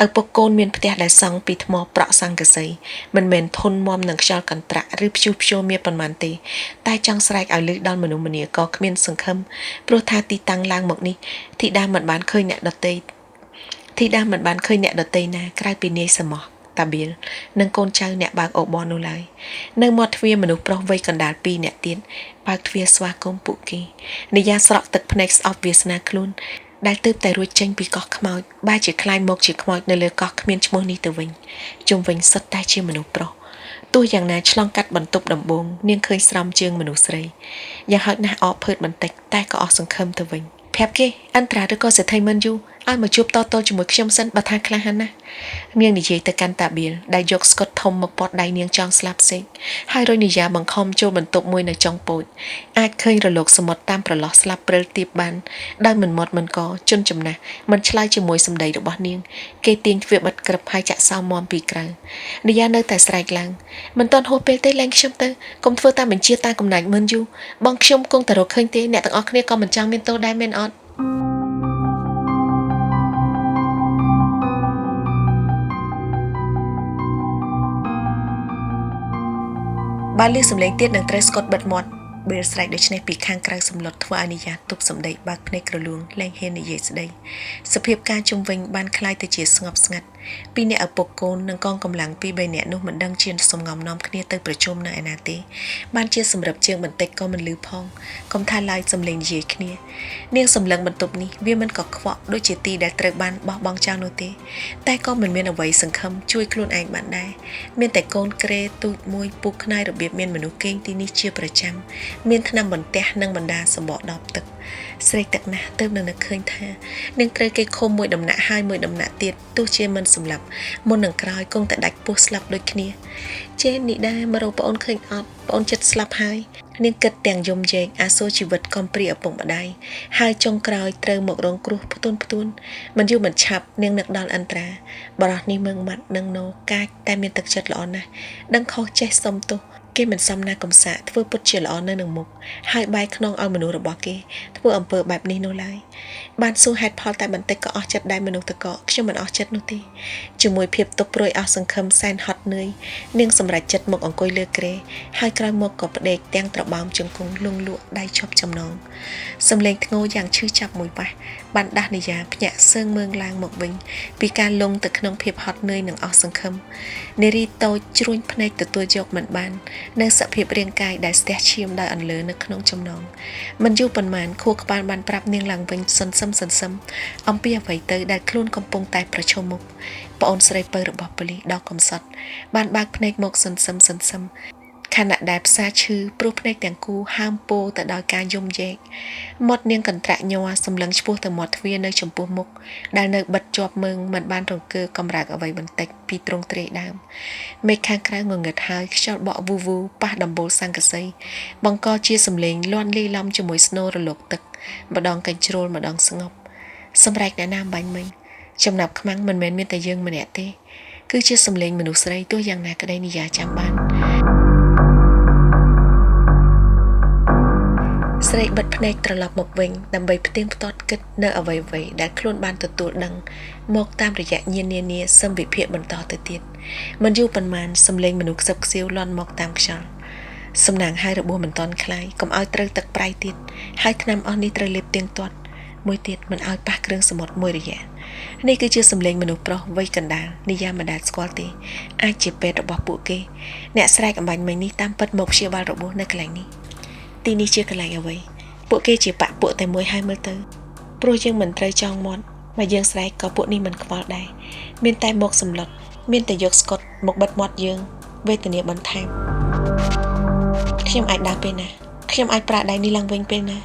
ឪពុកកូនមានផ្ទះដែលសង់ពីថ្មប្រក់សង្កសីមិនមែនធន់មាំនឹងខ្យល់កន្ត្រាក់ឬព្យុះព្យួរមានប៉ុន្មានទេតែចង់ស្រែកឲ្យលឺដល់មនុស្សម្នាក៏គ្មានសង្ឃឹមព្រោះថាទីតាំងឡើងមកនេះធីតាមិនបានឃើញអ្នកដទៃណាក្រៅពីនាយសមោះតាបៀលនិងកូនចៅអ្នកបើកអូបនោះឡើយនៅមាត់ទ្វារមនុស្សប្រុសវ័យកណ្ដាល2អ្នកទៀតបើកទ្វារស្វាគមន៍ពួកគេនិយាស្រក់ទឹកភ្នែកស្អប់វាសនាខ្លួនដែលទើបតែរួចចេញពីកោះខ្មោចបែរជាคล้ายមកជាខ្មោចនៅលើកោះគ្មានឈ្មោះនេះទៅវិញជុំវិញសុទ្ធតែជាមនុស្សប្រុសទោះយ៉ាងណាឆ្លងកាត់បន្ទប់ដំបងនាងឃើញស្រោមជើងមនុស្សស្រីយ៉ាងហោចណាស់អបភើតបន្តិចតែក៏អស់សង្ឃឹមទៅវិញប្រាប់គេអន្តរាឬក៏សេដ្ឋីមិនយូឲ្យមកជួបតតជាមួយខ្ញុំសិនបើថាក្លាហានណាស់នាងនិយាយទៅកាន់តាបៀលដែលយកស្កុតធំមកព័ទ្ធដៃនាងចង់ស្លាប់សេកហើយរុញនីយ៉ាបង្ខំចូលបន្ទប់មួយនៅចុងពោចអាចឃើញរលកសមុទ្រតាមប្រឡោះស្លាប់ព្រិលទៀបបានដោយមិនមាត់មិនកជន់ចំណាស់មិនឆ្លើយជាមួយសម្ដីរបស់នាងគេទាញទ្វារបិទក្រឹបហើយចាក់សោមមពីក្រៅនីយ៉ានៅតែស្រែកឡើងមិនទាន់ហួសពេលទេលែងខ្ញុំទៅកុំធ្វើតាមបញ្ជាតាកំណាច់មិនយូបងខ្ញុំគង់តែរកឃើញទេអ្នកទាំងអស់គ្នាក៏មិនចង់មានទោសដែរមែនអត់បានលឺសំឡេងទៀតនឹងត្រូវស្កុតបិទមាត់បៀលស្រែកដូច្នេះពីខាងក្រៅសំឡុតធ្វើឲ្យនីយ៉ាទប់សម្ដីបើកភ្នែកក្រលួងលែងហ៊ាននិយាយស្ដីសភាពការជុំវិញបានคล้ายទៅជាស្ងប់ស្ងាត់ ពីអ្នកឪពុកកូននិងកងកម្លាំងពី3នាក់នោះមិនដឹងជាសំងំនាំគ្នាទៅប្រជុំនៅឯណាទេបានជាសម្រាប់ជាងបន្តិចក៏មិនលឺផងកុំថាឡើយសំឡេងនិយាយគ្នានាងសម្លឹងបន្ទប់នេះវាមិនកខ្វក់ដូចជាទីដែលត្រូវបានបោះបង់ចោលនោះទេតែក៏មិនមានអ្វីសង្ឃឹមជួយខ្លួនឯងបានដែរមានតែកូនក្រេទូចមួយពុះខ្នាយរបៀបមានមនុស្សគេងទីនេះជាប្រចាំមានថ្នាំបន្ទះនិងបណ្ដាសម្បកដបទឹកស្រេកទឹកណាស់ទើបនឹងនឹកឃើញថានឹងត្រូវគេឃុំមួយដំណាក់ហើយមួយដំណាក់ទៀតទោះជាមិនសម្លាប់មុននឹងក្រោយគង់តែដាច់ពោះស្លាប់ដូចគ្នាចេនីដាមករកប្អូនឃើញអត់ប្អូនចិត្តស្លាប់ហើយនាងគិតទាំងយំយែកអាសូរជីវិតកំព្រីឪពុកម្ដាយហើយចុងក្រោយត្រូវមករងគ្រោះផ្ទួនមិនយូរមិនឆាប់នាងនឹកដល់អន្ត្រាបរោះនេះមើងម៉ាត់នឹងណូកាចតែមានទឹកចិត្តល្អណាស់ដឹងខុសចេះសុំទោសគេមិនសមណាកំសាកធ្វើពុតជាល្អនៅនឹងមុខហើយបែកខ្នងឲ្យមនុស្សរបស់គេធ្វើអំពើបែបនេះនោះឡើយបានសួរហេតុផលតែបន្តិចក៏អស់ចិត្តដែរមនុស្សតកខ្ញុំមិនអស់ចិត្តនោះទេជាមួយភាពទុកព្រួយអស់សង្ឃឹមសែនហត់នឿយនាងសម្រេចចិត្តមកអង្គុយលើគ្រែហើយក្រោយមកក៏ផ្ដេកទាំងត្របាមជង្គង់លងលក់ដៃឈប់ចំណងសំឡេងធ្ងោយ៉ាងឈឺចាប់មួយប៉ះបានដាស់និយាភ្ញាក់សើងមើងឡើងមកវិញពីការលងទៅក្នុងភាពហត់នឿយនិងអស់សង្ឃឹមនារីតូចជ្រួញភ្នែកទទួលយកមិនបាននៅសភាពរាងកាយដែលស្ទះឈាមដោយអន្លើនៅក្នុងចំណងមិនយូរប៉ុន្មានខួរក្បាលបានប្រាប់នាងឡើងវិញសន្សឹមអំពីអ្វីទៅដែលខ្លួនកំពុងតែប្រឈមមុខប្អូនស្រីពៅរបស់ប៉ូលីសដល់កំសត់បានបើកភ្នែកមកសន្សឹមខណៈដែលផ្សាឈឺព្រោះភ្នែកទាំងគូហើមពោទៅដោយការយំយែកមាត់នាងកន្ត្រាក់ញ័រសម្លឹងឆ្ពោះទៅមាត់ទ្វារនៅចំពោះមុខដែលនៅបិទជាប់មើងមិនបានរង្គើកំរើកអ្វីបន្តិចពីទ្រង់ទ្រាយដើមមេឃខាងក្រៅងងឹតហើយខ្យល់បក់វូប៉ះដំបូលសង្កសីបង្កជាសំឡេងលាន់លាយឡំជាមួយស្នូររលកទឹកម្ដងកញ្ជ្រោលម្ដងស្ងប់សម្រែកអ្នកណាបាញ់មិញចំណាប់ខ្មាំងមិនមែនមានតែយើងម្នាក់ទេគឺជាសំឡេងមនុស្សស្រីទោះយ៉ាងណាក្តីនិយាយចាំបានស្រីបិទភ្នែកត្រឡប់មកវិញដើម្បីផ្ទៀងផ្ទាត់គិតនៅអ្វីៗដែលខ្លួនបានទទួលដឹងមកតាមរយៈញាណនានាសឹមវិភាគបន្តទៅទៀតមិនយូរប៉ុន្មានសំឡេងមនុស្សខ្សឹបខ្សៀវលាន់មកតាមខ្យល់សំណាងហើយរបួសមិនតាន់คลายកុំឲ្យត្រូវទឹកប្រៃទៀតហើយថ្នាំអស់នេះត្រូវលេបទៀងទាត់មួយទៀតមិនឲ្យប៉ះគ្រឿងសមុទ្រមួយរយៈនេះគឺជាសំឡេងមនុស្សប្រុសវ័យកណ្ដាលនិយាយមិនដាច់ស្គាល់ទេអាចជាពេទ្យរបស់ពួកគេអ្នកស្រែកអំបញ្ញមិញនេះតាមពិតមកព្យាបាលរបួសនៅកន្លែងនេះទីនេះជាកន្លែងអ្វីពួកគេជាបាក់ពួកតែមួយហើយមើលទៅព្រោះយើងមិនត្រូវចង់មាត់មកយើងស្រែកក៏ពួកនេះមិនខ្វល់ដែរមានតែមកសម្លុតមានតែយកស្កុតមកបិទមាត់យើងវេទនាបន្ថែមខ្ញុំអាចដើរពេលណាខ្ញុំអាចប្រើដៃនេះឡើងវិញពេលណា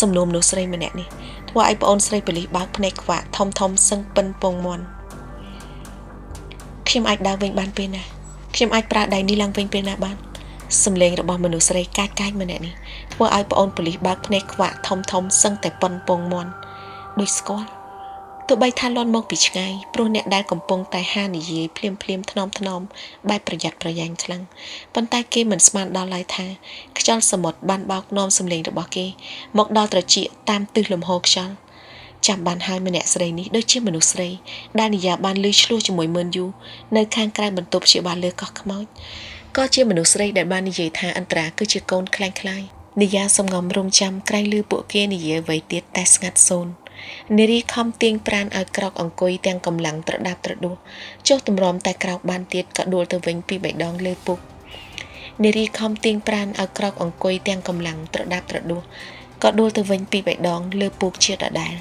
សំណួរមនុស្សស្រីម្នាក់នេះធ្វើឲ្យប្អូនស្រីប៉ូលីសបើកភ្នែកខ្វាក់ធំសឹងពិនពងមន់ខ្ញុំអាចដើរវិញបានពេលណាខ្ញុំអាចប្រើដៃនេះឡើងវិញពេលណាបានសំឡេងរបស់មនុស្សស្រីកាចម្នាក់នេះធ្វើឲ្យប្អូនប៉ូលីសបើកភ្នែកខ្វាក់ធំសឹងតែប៉ុនពងមន់ដូចស្គាល់ទោះបីថាលន់មកពីឆ្ងាយព្រោះអ្នកដែលកំពុងតែហានិយាយភ្លាមថ្នមបែបប្រយ័ត្នប្រយែងខ្លាំងប៉ុន្តែគេមិនស្មានដល់ឡើយថាខ្យល់សមុទ្របានបោកនាំសំឡេងរបស់គេមកដល់ត្រចៀកតាមទិសលំហខ្យល់ចាំបានហើយម្នាក់ស្រីនេះដូចជាមនុស្សស្រីដែលនិយាយបានលឺឆ្លោះជាមួយមើលយូនៅខាងក្រៅបន្ទប់ព្យាបាលលើកោះខ្មោចក៏ជាមនុស្សស្រីដែលបាននិយាយថាអន្តរាគឺជាកូនខ្លាំងខ្លាយនិយាយសំងំរងចាំក្រែងឮពួកគេនិយាយអ្វីទៀតតែស្ងាត់សូន្យនារីខំទាញប្រាណឲ្យក្រោកអង្គុយទាំងកម្លាំងត្រដាបត្រដួសចុះទម្រាំតែក្រោកបានទៀតក៏ដួលទៅវិញពីបេះដូងលើពុកនារីខំទាញប្រាណឲ្យក្រោកអង្គុយទាំងកម្លាំងត្រដាបត្រដួសក៏ដួលទៅវិញពីបេះដូងលើពុកជាដដែល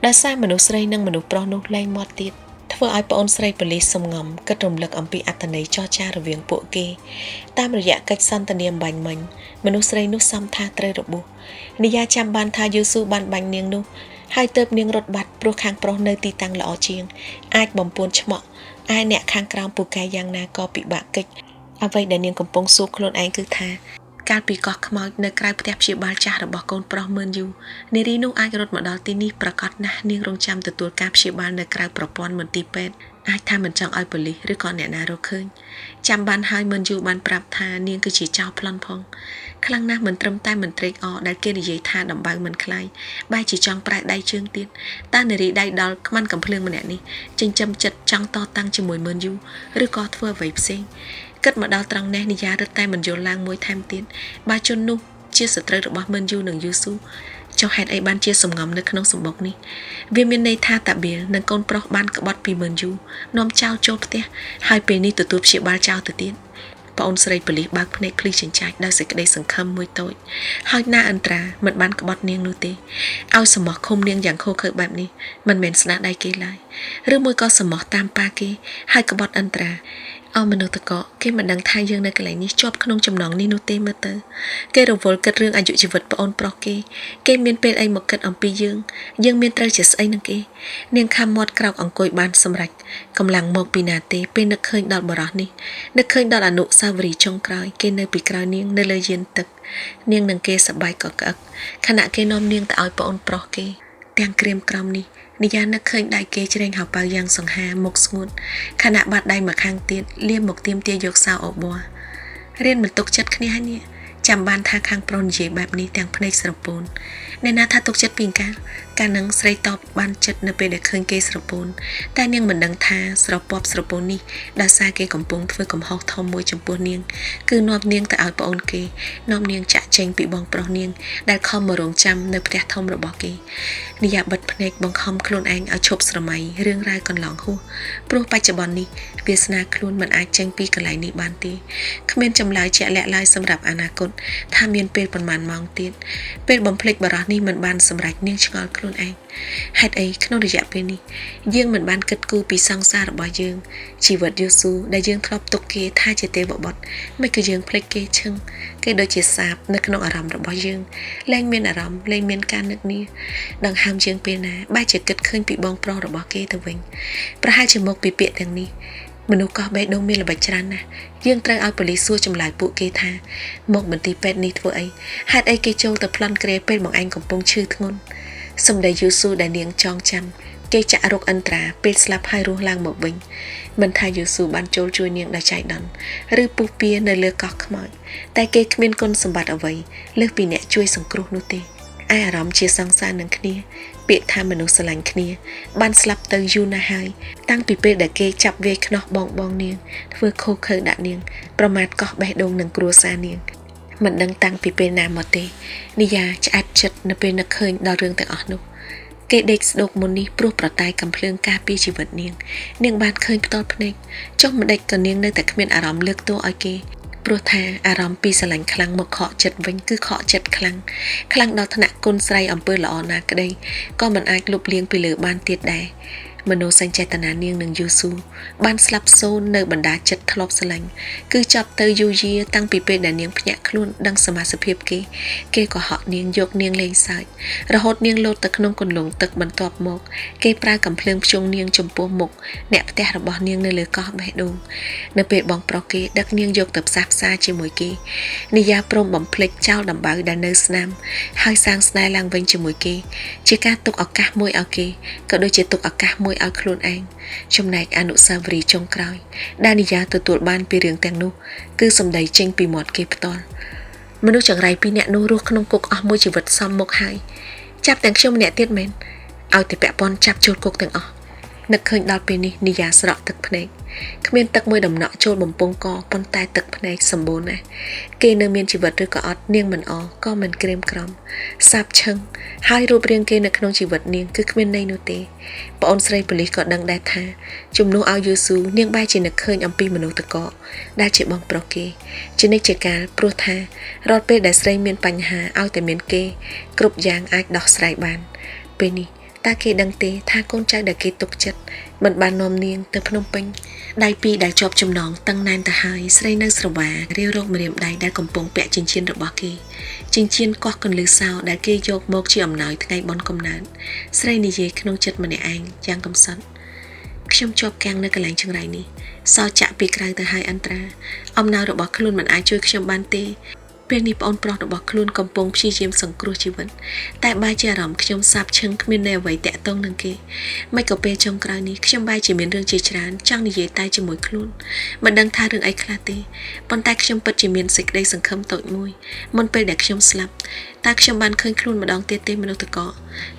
ដោយសារមនុស្សស្រីនិងមនុស្សប្រុសនោះលែងមាត់ទៀតធ្វើឲ្យប្អូនស្រីប៉ូលីសសំងំគិតរំលឹកអំពីអត្ថន័យចរចារវាងពួកគេតាមរយៈកិច្ចសន្ទនាបាញ់មិញមនុស្សស្រីនោះសំថាត្រូវរបួសនិយាយចាំបានថាយូស៊ូបានបាញ់នាងនោះហើយទើបនាងរត់បាត់ព្រោះខាងប្រុសនៅទីតាំងល្អជាងអាចបំពួនឆ្មក់ឯអ្នកខាងក្រោមពូកែយ៉ាងណាក៏ពិបាកកិច្ចអ្វីដែលនាងកំពុងសួរខ្លួនឯងគឺថាកាលពីកោះខ្មោចនៅក្រៅផ្ទះព្យាបាលចាស់របស់កូនប្រុសមើលយូនារីនោះអាចរត់មកដល់ទីនេះប្រកាសណាស់នាងរងចាំទទួលការព្យាបាលនៅក្រៅប្រព័ន្ធមន្ទីរពេទ្យអាចថាមិនចង់ឲ្យប៉ូលីសឬក៏អ្នកណារកឃើញចាំបានហើយមើលយូបានប្រាប់ថានាងគឺជាចៅប្លន់ផងខ្លាំងណាស់មិនត្រឹមតែមិនត្រេកអរដែលគេនិយាយថាដំបៅមិនខ្លាយបែរជាចង់ប្រែដៃជើងទៀតតើនារីដៃដល់ខ្មាន់កំភ្លើងម្នាក់នេះចិញ្ចឹមចិត្តចង់តតាំងជាមួយមើលយូឬក៏ធ្វើអ្វីផ្សេងគិតមកដល់ត្រង់នេះនិយាយរត់តែមិនយល់ឡើងមួយថែមទៀតបើជននោះជាសត្រូវរបស់មើលយូនិងយូស៊ូ ចុះហេតុអីបានជាសំងំនៅក្នុងសម្បុកនេះវាមានន័យថាតាបៀលនិងកូនប្រុសបានក្បត់ពីមើលយូរនាំចៅចូលផ្ទះហើយពេលនេះទទួលព្យាបាលចៅទៅទៀតប្អូនស្រីប៉ូលីសបើកភ្នែកភ្លឺចិញ្ចាចដោយសេចក្តីសង្ឃឹមមួយតូចហើយណាអន្ត្រាមិនបានក្បត់នាងនោះទេឲ្យសមោះឃុំនាងយ៉ាងខុសខើបែបនេះមិនមែនស្នាដៃគេឡើយឬមួយក៏សមោះតាមប៉ាគេហើយក្បត់អន្ត្រាអមនុស្សតកគេមិនដឹងថាយើងនៅកន្លែងនេះជាប់ក្នុងចំណងនេះនោះទេមើលទៅគេរវល់គិតរឿងអាយុជីវិតប្អូនប្រុសគេមានពេលអីមកគិតអំពីយើងមានត្រូវជាស្អីនឹងគេនាងខំមាត់ក្រោកអង្គុយបានសម្រេចកម្លាំងមកពីណាទេពេលនឹកឃើញដល់បរោះនេះនឹកឃើញដល់អនុស្សាវរីយ៍ចុងក្រោយគេនៅពីក្រោយនាងនៅលើយានទឹកនាងនឹងគេសប្បាយក៏ក្អឹកខណៈគេនាំនាងទៅឲ្យប្អូនប្រុសគេទាំងក្រៀមក្រំនេះនិយាយនឹកឃើញដៃគេច្រែងហៅប៉ៅយ៉ាងសង្ហាមុខស្ងួតខណៈបាត់ដៃមកខាងទៀតលាមមកទៀមទាយកសៅអប័ររៀនមិនទុកចិត្តគ្នាហើយនេះចាំបានថាខាងប្រុសនិយាយបែបនេះទាំងភ្នែកស្រពោនអ្នកណាថាទុកចិត្តពីកាលនឹងស្រីតបបានចិត្តនៅពេលដែលឃើញគេស្រពោនតែនាងមិនដឹងថាស្រពបស្រពោននេះដោយសារគេកំពុងធ្វើកំហុសធំមួយចំពោះនាងគឺនាំនាងទៅឲ្យប្អូនគេនាំនាងចាក់ចែងពីបងប្រុសនាងដែលខំមករងចាំនៅផ្ទះធំរបស់គេនិយាយបិទភ្នែកបង្ខំខ្លួនឯងឲ្យឈប់ស្រមៃរឿងរ៉ាវកន្លងហួសព្រោះបច្ចុប្បន្ននេះវាសនាខ្លួនមិនអាចចេញពីកន្លែងនេះបានទេគ្មានចម្លើយជាក់លាក់ឡើយសម្រាប់អនាគតថាមានពេលប៉ុន្មានម៉ោងទៀតពេលបំភ្លេចបរោះនេះមិនបានសម្រេចនាងឆ្ងល់ខ្លួនឯងហេតុអីក្នុងរយៈពេលនេះយើងមិនបានគិតគូរពីសង្សាររបស់យើងជីវិតយូស៊ូដែលយើងធ្លាប់ទុកគេថាជាទេវបុត្រមិនគឺយើងភ្លេចគេឈឹងគេដូចជាសាបនៅក្នុងអារម្មណ៍របស់យើងលែងមានអារម្មណ៍លែងមានការនឹកនាដង្ហើមយើងពេលណាបែរជាគិតឃើញពីបងប្រុសរបស់គេទៅវិញប្រហែលជាមកពីពាក្យទាំងនេះមនុស្សកោះបេះដូងមានល្បិចច្រើនណាស់យើងត្រូវឲ្យប៉ូលីសសួរចម្លើយពួកគេថាមកមន្ទីរពេទ្យនេះធ្វើអីហេតុអីគេចូលទៅប្លន់ក្រែពេលបងឯងកំពុងឈឺធ្ងន់សម្ដីយូស៊ូដែលនាងចងចាំគេចាក់រកអន្ត្រាពេលស្លាប់ហើយរស់ឡើងមកវិញមិនថាយូស៊ូបានចូលជួយនាងដោយចៃដន្យឬពុះពៀនៅលើកោះខ្មោចតែគេគ្មានគុណសម្បត្តិអ្វីលើសពីអ្នកជួយសង្គ្រោះនោះទេឯអារម្មណ៍ជាសង្សារនឹងគ្នាពាក្យថាមនុស្សស្រឡាញ់គ្នាបានស្លាប់ទៅយូរណាស់ហើយតាំងពីពេលដែលគេចាប់វាយខ្នោះបងនាងធ្វើខូខើដាក់នាងប្រមាថកោះបេះដូងនឹងគ្រួសារនាងមិនដឹងតាំងពីពេលណាមកទេនិយាឆ្អែតចិត្តនៅពេលនឹកឃើញដល់រឿងទាំងអស់នោះគេដេកស្ដោកមុននេះព្រោះប្រតែកំភ្លើងការពារជីវិតនាងបានឃើញផ្ទាល់ភ្នែកចុះមិនដេចក៏នាងនៅតែគ្មានអារម្មណ៍លើកទោសឲ្យគេព្រោះថាអារម្មណ៍ពីស្រឡាញ់ខ្លាំងមកខកចិត្តវិញគឺខកចិត្តខ្លាំងដល់ថ្នាក់គុណស្រីអំពើល្អណាក្តីក៏មិនអាចលុបលាងពីលើបានទៀតដែរមនោសញ្ចេតនានាងនឹងយូស៊ូបានស្លាប់សូន្យនៅបណ្ដាចិត្តធ្លាប់ស្រឡាញ់គឺចាប់ទៅយូរយារតាំងពីពេលដែលនាងភ្ញាក់ខ្លួនដឹងសមាសភាពគេក៏ហក់នាងយកនាងលេងសើចរហូតនាងលោតទៅក្នុងគន្លងទឹកបន្ទាប់មកគេប្រើកំភ្លើងភ្ជង់នាងចំពោះមុខអ្នកផ្ទះរបស់នាងនៅលើកោះបេះដូងនៅពេលបងប្រុសគេដឹកនាងយកទៅផ្សះផ្សាជាមួយគេនិយាព្រមបំភ្លេចចោលដំបៅដែលនៅស្នាមហើយសាងស្នេហ៍ឡើងវិញជាមួយគេជាការទុកឱកាសមួយឲ្យគេក៏ដូចជាទុកឱកាសមួយឲ្យខ្លួនឯងចំណែកអនុស្សាវរីយ៍ចុងក្រោយដែលនិយាទទួលបានពីរឿងទាំងនោះគឺសម្ដីចេញពីមាត់គេផ្ទាល់មនុស្សចង្រៃពីរនាក់នោះរស់ក្នុងគុកអស់មួយជីវិតសមមុខហើយចាប់ទាំងខ្ញុំម្នាក់ទៀតមែនឲ្យតែពាក់ព័ន្ធចាប់ចូលគុកទាំងអស់នឹកឃើញដល់ពេលនេះនិយាស្រក់ទឹកភ្នែកគ្មានទឹកមួយដំណក់ចូលបំពង់កប៉ុន្តែទឹកភ្នែកសម្បូរណាស់គេនៅមានជីវិតឬក៏អត់នាងមិនអក៏មិនក្រៀមក្រំសាបឈឹងហើយរូបរាងគេនៅក្នុងជីវិតនាងគឺគ្មានន័យនោះទេប្អូនស្រីប៉ូលីសក៏ដឹងដែរថាជំនួសឲ្យយូស៊ូនាងបែរជានឹកឃើញអំពីមនុស្សតកដែលជាបងប្រុសគេជានិច្ចជាកាលព្រោះថារាល់ពេលដែលស្រីមានបញ្ហាឲ្យតែមានគេគ្រប់យ៉ាងអាចដោះស្រាយបានពេលនេះតើគេដឹងទេថាកូនចៅដែលគេទុកចិត្តមិនបាននាំនាងទៅភ្នំពេញដៃពីរដែលជាប់ចំណងតឹងណែនទៅហើយស្រីនៅស្រវារាវរកម្រាមដៃដែលកំពុងពាក់ចិញ្ចៀនរបស់គេចិញ្ចៀនកោះកន្លឹះសោដែលគេយកមកជាអំណោយថ្ងៃបុណ្យកំណើតស្រីនិយាយក្នុងចិត្តម្នាក់ឯងយ៉ាងកំសត់ខ្ញុំជាប់គាំងនៅកន្លែងចង្រៃនេះសោចាក់ពីក្រៅទៅហើយអន្តរាអំណោយរបស់ខ្លួនមិនអាចជួយខ្ញុំបានទេពេលនេះប្អូនប្រុសរបស់ខ្លួនកំពុងព្យាយាមសង្គ្រោះជីវិតតែបែរជាអារម្មណ៍ខ្ញុំសាបឈឹងគ្មានអ្វីតាក់ទងនឹងគេមិនក៏ពេលចុងក្រោយនេះខ្ញុំបែរជាមានរឿងជាច្រើនចង់និយាយតែជាមួយខ្លួនមិនដឹងថារឿងអីខ្លះទេប៉ុន្តែខ្ញុំពិតជាមានសេចក្តីសង្ឃឹមតូចមួយមុនពេលដែលខ្ញុំស្លាប់តើខ្ញុំបានឃើញខ្លួនម្ដងទៀតទេមនុស្សតក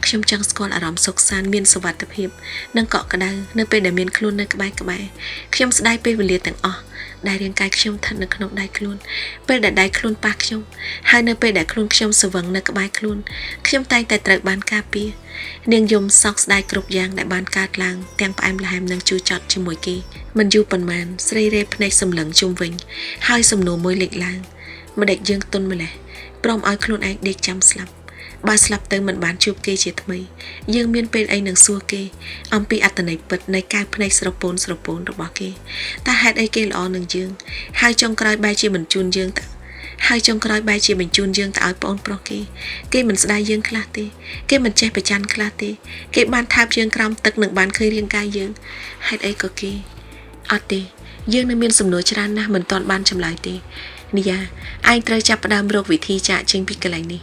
ខ្ញុំចង់ស្គាល់អារម្មណ៍សុខសាន្តមានសុវត្ថិភាពនិងកក់ក្ដៅនៅពេលដែលមានខ្លួននៅក្បែរខ្ញុំស្ដាយពេលវេលាទាំងអស់ ដែលរាងកាយខ្ញុំស្ថិតនៅក្នុងដៃខ្លួនពេលដែលដៃខ្លួនប៉ះខ្ញុំហើយនៅពេលដែលខ្លួនខ្ញុំស្វឹងនៅក្បែរខ្លួនខ្ញុំតែងតែត្រូវបានការពារនាងយំសោកស្ដាយគ្រប់យ៉ាងដែលបានកើតឡើងទាំងផ្អែមល្ហែមនិងជូរចត់ជាមួយគេមិនយូរប៉ុន្មានស្រីរេភ្នែកសម្លឹងជុំវិញហើយសំណួរមួយលេចឡើងម្ដេចយើងទុនម្លេះព្រមឲ្យខ្លួនឯងដេកចាំស្លាប់បើស្លាប់ទៅមិនបានជួបគេជាថ្មីយើងមានពេលអីនឹងសួរគេអំពីអត្តន័យពិតនៃកែវភ្នែកស្រពោនរបស់គេតើហេតុអីគេល្អនឹងយើងហើយចុងក្រោយបែរជាបញ្ជូនយើងទៅឲ្យប្អូនប្រុសគេមិនស្ដាយយើងខ្លះទេគេមិនចេះប្រច័ណ្ឌខ្លះទេគេបានថើបយើងក្រោមទឹកនឹងបានឃើញរាងកាយយើងហេតុអីក៏គេអត់ទេយើងនៅមានសំណួរច្រើនណាស់មិនទាន់បានចម្លើយទេនីយ៉ាឯងត្រូវចាប់ផ្ដើមរកវិធីចាកចេញពីកន្លែងនេះ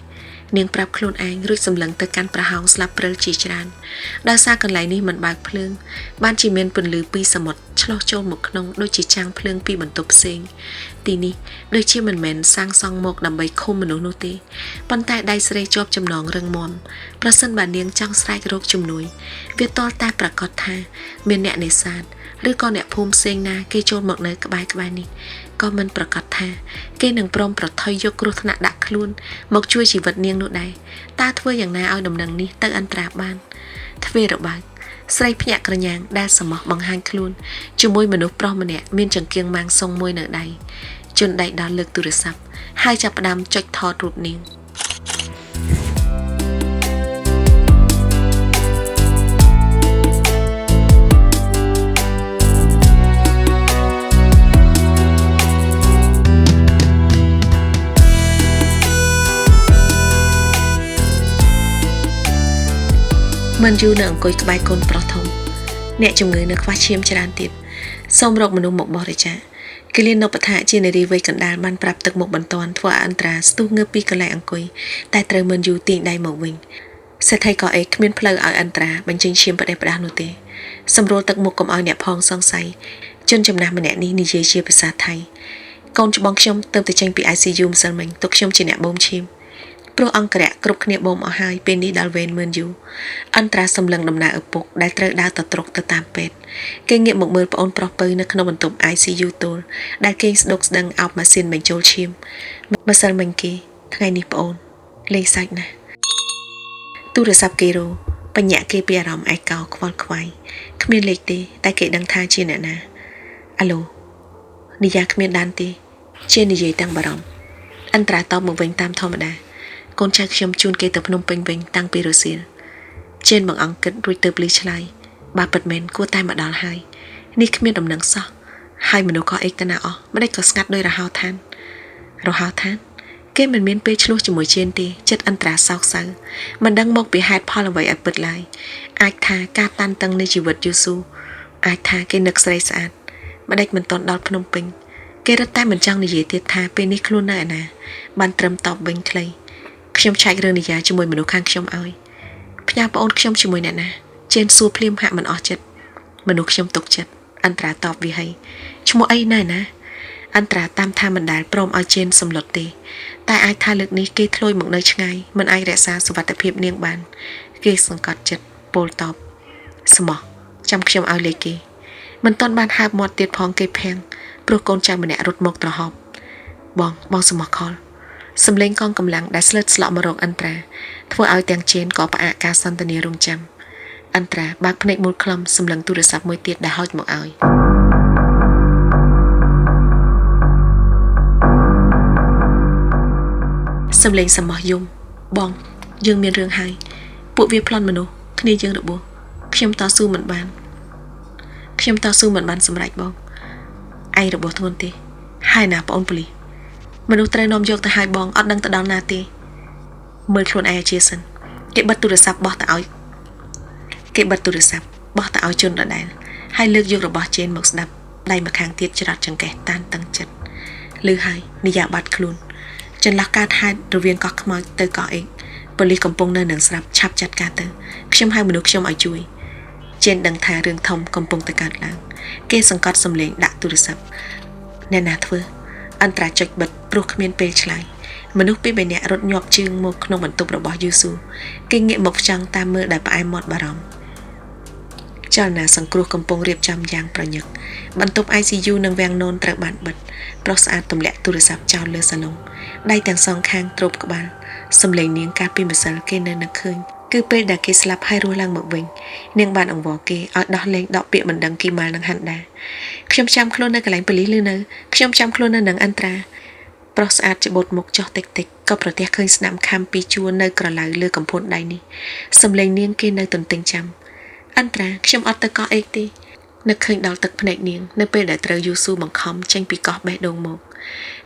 នាងប្រាប់ខ្លួនឯងរួចសម្លឹងទៅកាន់ប្រហោងស្លាប់ព្រិលជាច្រើនដោយសារកន្លែងនេះមិនបើកភ្លើងបានជាមានពន្លឺពីសមុទ្រឆ្លុះចូលមកក្នុងដូចជាចាំងភ្លើងពីបន្ទប់ផ្សេងទីនេះដូចជាមិនមែនសាងសង់មកដើម្បីឃុំមនុស្សនោះទេប៉ុន្តែដៃស្រីជាប់ចំណងរឹងមាំប្រសិនបើនាងចង់ស្រែករកជំនួយវាទាល់តែប្រកាសថាមានអ្នកនេសាទឬក៏អ្នកភូមិផ្សេងណាគេចូលមកនៅក្បែរនេះក៏មិនប្រកាសថាគេនឹងព្រមប្រថុយយកគ្រោះថ្នាក់ដាក់ខ្លួនមកជួយជីវិតនាងនោះដែរតើធ្វើយ៉ាងណាឲ្យដំណឹងនេះទៅអន្តរាបានទ្វេរបើកស្រីភ្ញាក់ក្រញាំងដែលសមោះបង្ហាញខ្លួនជាមួយមនុស្សប្រុសម្នាក់មានចង្កៀងម៉ាំងសុងមួយនៅដៃជន់ដៃដល់លើកទូរស័ព្ទហើយចាប់ផ្ដើមចុចថតរូបនាងមិនយូរនៅអង្គុយក្បែរកូនប្រុសធំអ្នកជំងឺនៅខ្វះឈាមច្រើនទៀតសូមរកមនុស្សមកបរិច្ចាគគិលាននពថាជានារីវ័យកណ្ដាលបានប្រាប់ទឹកមុខបន្ទាន់ធ្វើឲ្យអន្តរាស្ទុះងើបពីកន្លែងអង្គុយតែត្រូវមិនយូរទាញដៃមកវិញសេដ្ឋីក៏អេគ្មានផ្លូវឲ្យអន្តរាបញ្ចេញឈាមផ្ដេសផ្ដាស់នោះទេសម្រួលទឹកមុខកុំឲ្យអ្នកផងសង្ស័យជនចំណាស់ម្នាក់នេះនិយាយជាភាសាថៃកូនច្បងខ្ញុំទៅចេញពី ICU ម្សិលមិញទុកខ្ញុំជាអ្នកបូមឈាមព្រោះអង្គរៈគ្រប់គ្នាបូមអស់ហើយពេលនេះដល់វេនមិនយូរអន្តរាសម្លឹងដំណើរឪពុកដែលត្រូវដើរទៅត្រុកទៅតាមពេទ្យគេងាកមកមើលប្អូនប្រុសពៅនៅក្នុងបន្ទប់ ICU ទល់ដែលគេស្ដុកស្ដឹងអោបម៉ាស៊ីនបញ្ចូលឈាមម្សិលមិញគេថ្ងៃនេះប្អូនលេងសាច់ណាស់ទូរស័ព្ទគេរោបញ្ញាក់គេពីអារម្មណ៍ឯកោខ្វល់ខ្វាយគ្មានលេខទេតែគេដឹងថាជាអ្នកណាអាឡូនីយ៉ាគ្មានដានទេជានិយាយទាំងបារម្ភអន្តរាតបមកវិញតាមធម្មតាកូនចៅខ្ញុំជូនគេទៅភ្នំពេញវិញតាំងពីរសៀលជេនបងអង្គគិតរួចទៅភ្លឺឆ្លើយបើពិតមែនគួរតែមកដល់ហើយនេះគ្មានដំណឹងសោះហើយមនុស្សក៏អេកតាណាអស់មិនដេចក៏ស្ងាត់ដោយរហោឋានគេមិនមានពេលឆ្លោះជាមួយជេនទេចិត្តអន្តរាសោកសៅមិនដឹងមកពីហេតុផលអ្វីឲ្យពិតឡើយអាចថាការតានតឹងនៃជីវិតយូស៊ូអាចថាគេនឹកស្រីស្អាតមិនដេចមិនតន់ដល់ភ្នំពេញគេរត់តែមិនចង់និយាយទៀតថាពេលនេះខ្លួននៅឯណាបានត្រឹមតបវិញខ្លីខ្ញុំឆែករឿងនីយ៉ាជាមួយមនុស្សខាងខ្ញុំឲ្យផ្ញើប្អូនខ្ញុំជាមួយអ្នកណាជេនសួរភ្លាមហាក់មិនអស់ចិត្តមនុស្សខ្ញុំទុកចិត្តអន្តរាតបវាហីឈ្មោះអីណែណាអន្តរាតាមថាមិនដែលព្រមឲ្យជេនសម្លុតទេតែអាចថាលើកនេះគេធ្លុយមកនៅឆ្ងាយមិនអាចរក្សាសុវត្ថិភាពនាងបានគេសង្កត់ចិត្តពោលតបស្មោះចាំខ្ញុំឲ្យលេខគេមិនទាន់បានហើបមាត់ទៀតផងគេភាំងព្រោះកូនចៅម្នាក់រត់មកត្រហប់បងស្មោះខលសម្លេងកងកម្លាំងដែលស្លឹកស្លក់មករកអន្តរាធ្វើឲ្យទាំងជេនក៏ផ្អាកការសន្ទនារងចាំអន្តរាបើកភ្នែកមូលខ្លឹមសម្លឹងទូរស័ព្ទមួយទៀតដែលហោចមកឲ្យសម្លេងសមោះយំបងយើងមានរឿងហើយពួកវាប្លន់មនុស្សគ្នាយើងរបួសខ្ញុំតស៊ូមិនបានសម្រេចបងឯងរបួសធ្ងន់ទេហើយណាបងប៉ូលីសមនុស្សត្រូវនាំយកទៅឲ្យបងអត់ដឹងទៅដល់ណាទេមើលខ្លួនឯងជាសិនគេបិទទូរស័ព្ទបោះទៅឲ្យជនដដែលហើយលើកយករបស់ជេនមកស្ដាប់ដៃម្ខាងទៀតច្រត់ចង្កេះតានតឹងចិត្តលឺហើយនិយាយបាត់ខ្លួនចន្លោះការហេតុរវាងកោះខ្មោចទៅកោះអេកប៉ូលីសកំពុងនៅនឹងស្រាប់ឆាប់ចាត់ការទៅខ្ញុំហៅមនុស្សខ្ញុំឲ្យជួយជេនដឹងថារឿងធំកំពុងតែកើតឡើងគេសង្កត់សម្លេងដាក់ទូរស័ព្ទអ្នកណាធ្វើអន្តរាចុចបិទព្រោះគ្មានពេលឆ្លើយមនុស្សពីរបីនាក់រត់ញាប់ជើងមកក្នុងបន្ទប់របស់យូស៊ូគេងាកមកចង់តាមមើលដោយផ្អែមមាត់បារម្ភ ចលនាសង្គ្រោះកំពុងរៀបចំយ៉ាងប្រញឹកបន្ទប់ ICU និងវាំងននត្រូវបានបិទប្រុសស្អាតទម្លាក់ទូរស័ព្ទចោលលើសាឡុងដៃទាំងសងខាងទ្រពក្បាលសំឡេងនាងកាលពីម្សិលគេនៅនឹកឃើញគឺពេលដែលគេស្លាប់ហើយរស់ឡើងមកវិញនាងបានអង្វរគេឲ្យដោះលែងដកពាក្យមិនដឹងគីម៉ាល់នឹងហាន់ដាខ្ញុំចាំខ្លួននៅកន្លែងប៉ូលីសឬនៅខ្ញុំចាំខ្លួននៅនឹងអន្តរាប្រុសស្អាតច្បូតមុខចុះតិចតិចក៏ប្រទះឃើញស្នាមខំពីជួរនៅក្រឡៅលើកំភួនដៃនេះសំឡេងនាងគេនៅទន្ទឹងចាំអន្តរាខ្ញុំអត់ទៅកោះអេកទេនឹកឃើញដល់ទឹកភ្នែកនាងនៅពេលដែលត្រូវយូស៊ូបង្ខំចេញពីកោះបេះដូងមក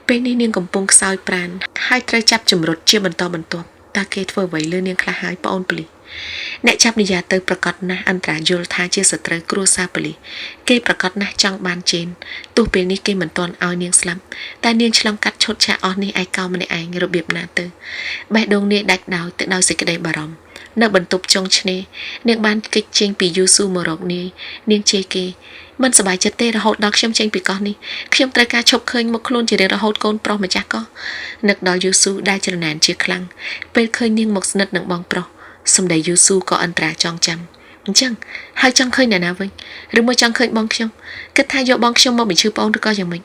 ពេលនេះនាងកំពុងខ្សោយប្រាណហើយត្រូវចាប់ជំរុតជាបន្តបន្ទាប់តើគេធ្វើអ្វីលើនាងខ្លះហើយប្អូនប៉ូលីសអ្នកចាប់និយាយទៅប្រកាសណាស់អន្តរាយល់ថាជាសត្រូវគ្រួសារប៉ូលីសគេប្រកាសណាស់ចង់បានជេនទោះពេលនេះគេមិនទាន់ឲ្យនាងស្លាប់តែនាងឆ្លងកាត់ឈុតឆាកអស់នេះឯកោម្នាក់ឯងរបៀបណាទៅបេះដូងនាងដាច់ដោតទៅដោយសេចក្តីបារម្ភនៅបន្ទប់ចុងឆ្នេរនាងបានគេចចេញពីយូស៊ូមករកនាងជេរគេមិនសប្បាយចិត្តទេរហូតដល់ខ្ញុំចេញពីកោះនេះខ្ញុំត្រូវការឈប់ឃើញមុខខ្លួនជារៀងរហូតកូនប្រុសម្ចាស់កោះនឹកដល់យូស៊ូដែលច្រណែនជាខ្លាំងពេលឃើញនាងមកស្និទ្ធនឹងបងប្រុសសម្ដីយូស៊ូក៏អន្តរាចងចាំអញ្ចឹងហើយចង់ឃើញអ្នកណាវិញឬមួយចង់ឃើញបងខ្ញុំគិតថាយកបងខ្ញុំមកបញ្ជូរប្អូនឬក៏យ៉ាងម៉េច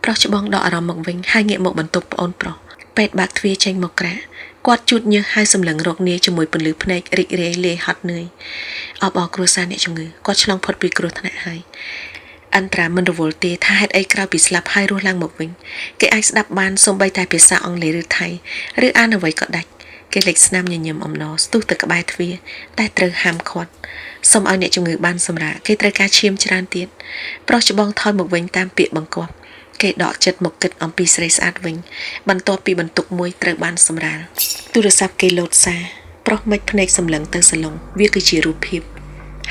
ប្រុសច្បងដកអារម្មណ៍មកវិញហើយងាកមកបន្ទប់ប្អូនប្រុសពេទ្យបើកទ្វារចេញមកក្រាក់គាត់ជូតញើសហើយសម្លឹងរកនាយជាមួយពន្លឺភ្នែករីករាយលាយហត់នឿយអបអរគ្រួសារអ្នកជំងឺគាត់ឆ្លងផុតពីគ្រោះថ្នាក់ហើយអន្តរាមិនរវល់ទេថាហេតុអីក្រោយពីស្លាប់ហើយរស់ឡើងមកវិញគេអាចស្ដាប់បានសូម្បីតែភាសាអង់គ្លេសឬថៃឬអានអ្វីក៏ដាច់គេលេចស្នាមញញឹមអំណរស្ទុះទៅក្បែរទ្វារតែត្រូវហាមឃាត់សូមឲ្យអ្នកជំងឺបានសម្រាកគេត្រូវការឈាមច្រើនទៀតប្រុសច្បងថយមកវិញតាមពាក្យបង្គាប់គេដកចិត្តមកគិតអំពីស្រីស្អាតវិញបន្ទាប់ពីបន្ទុកមួយត្រូវបានសម្រាលទូរស័ព្ទគេលោតសារប្រុសមិចភ្នែកសម្លឹងទៅសាឡុងវាគឺជារូបភាព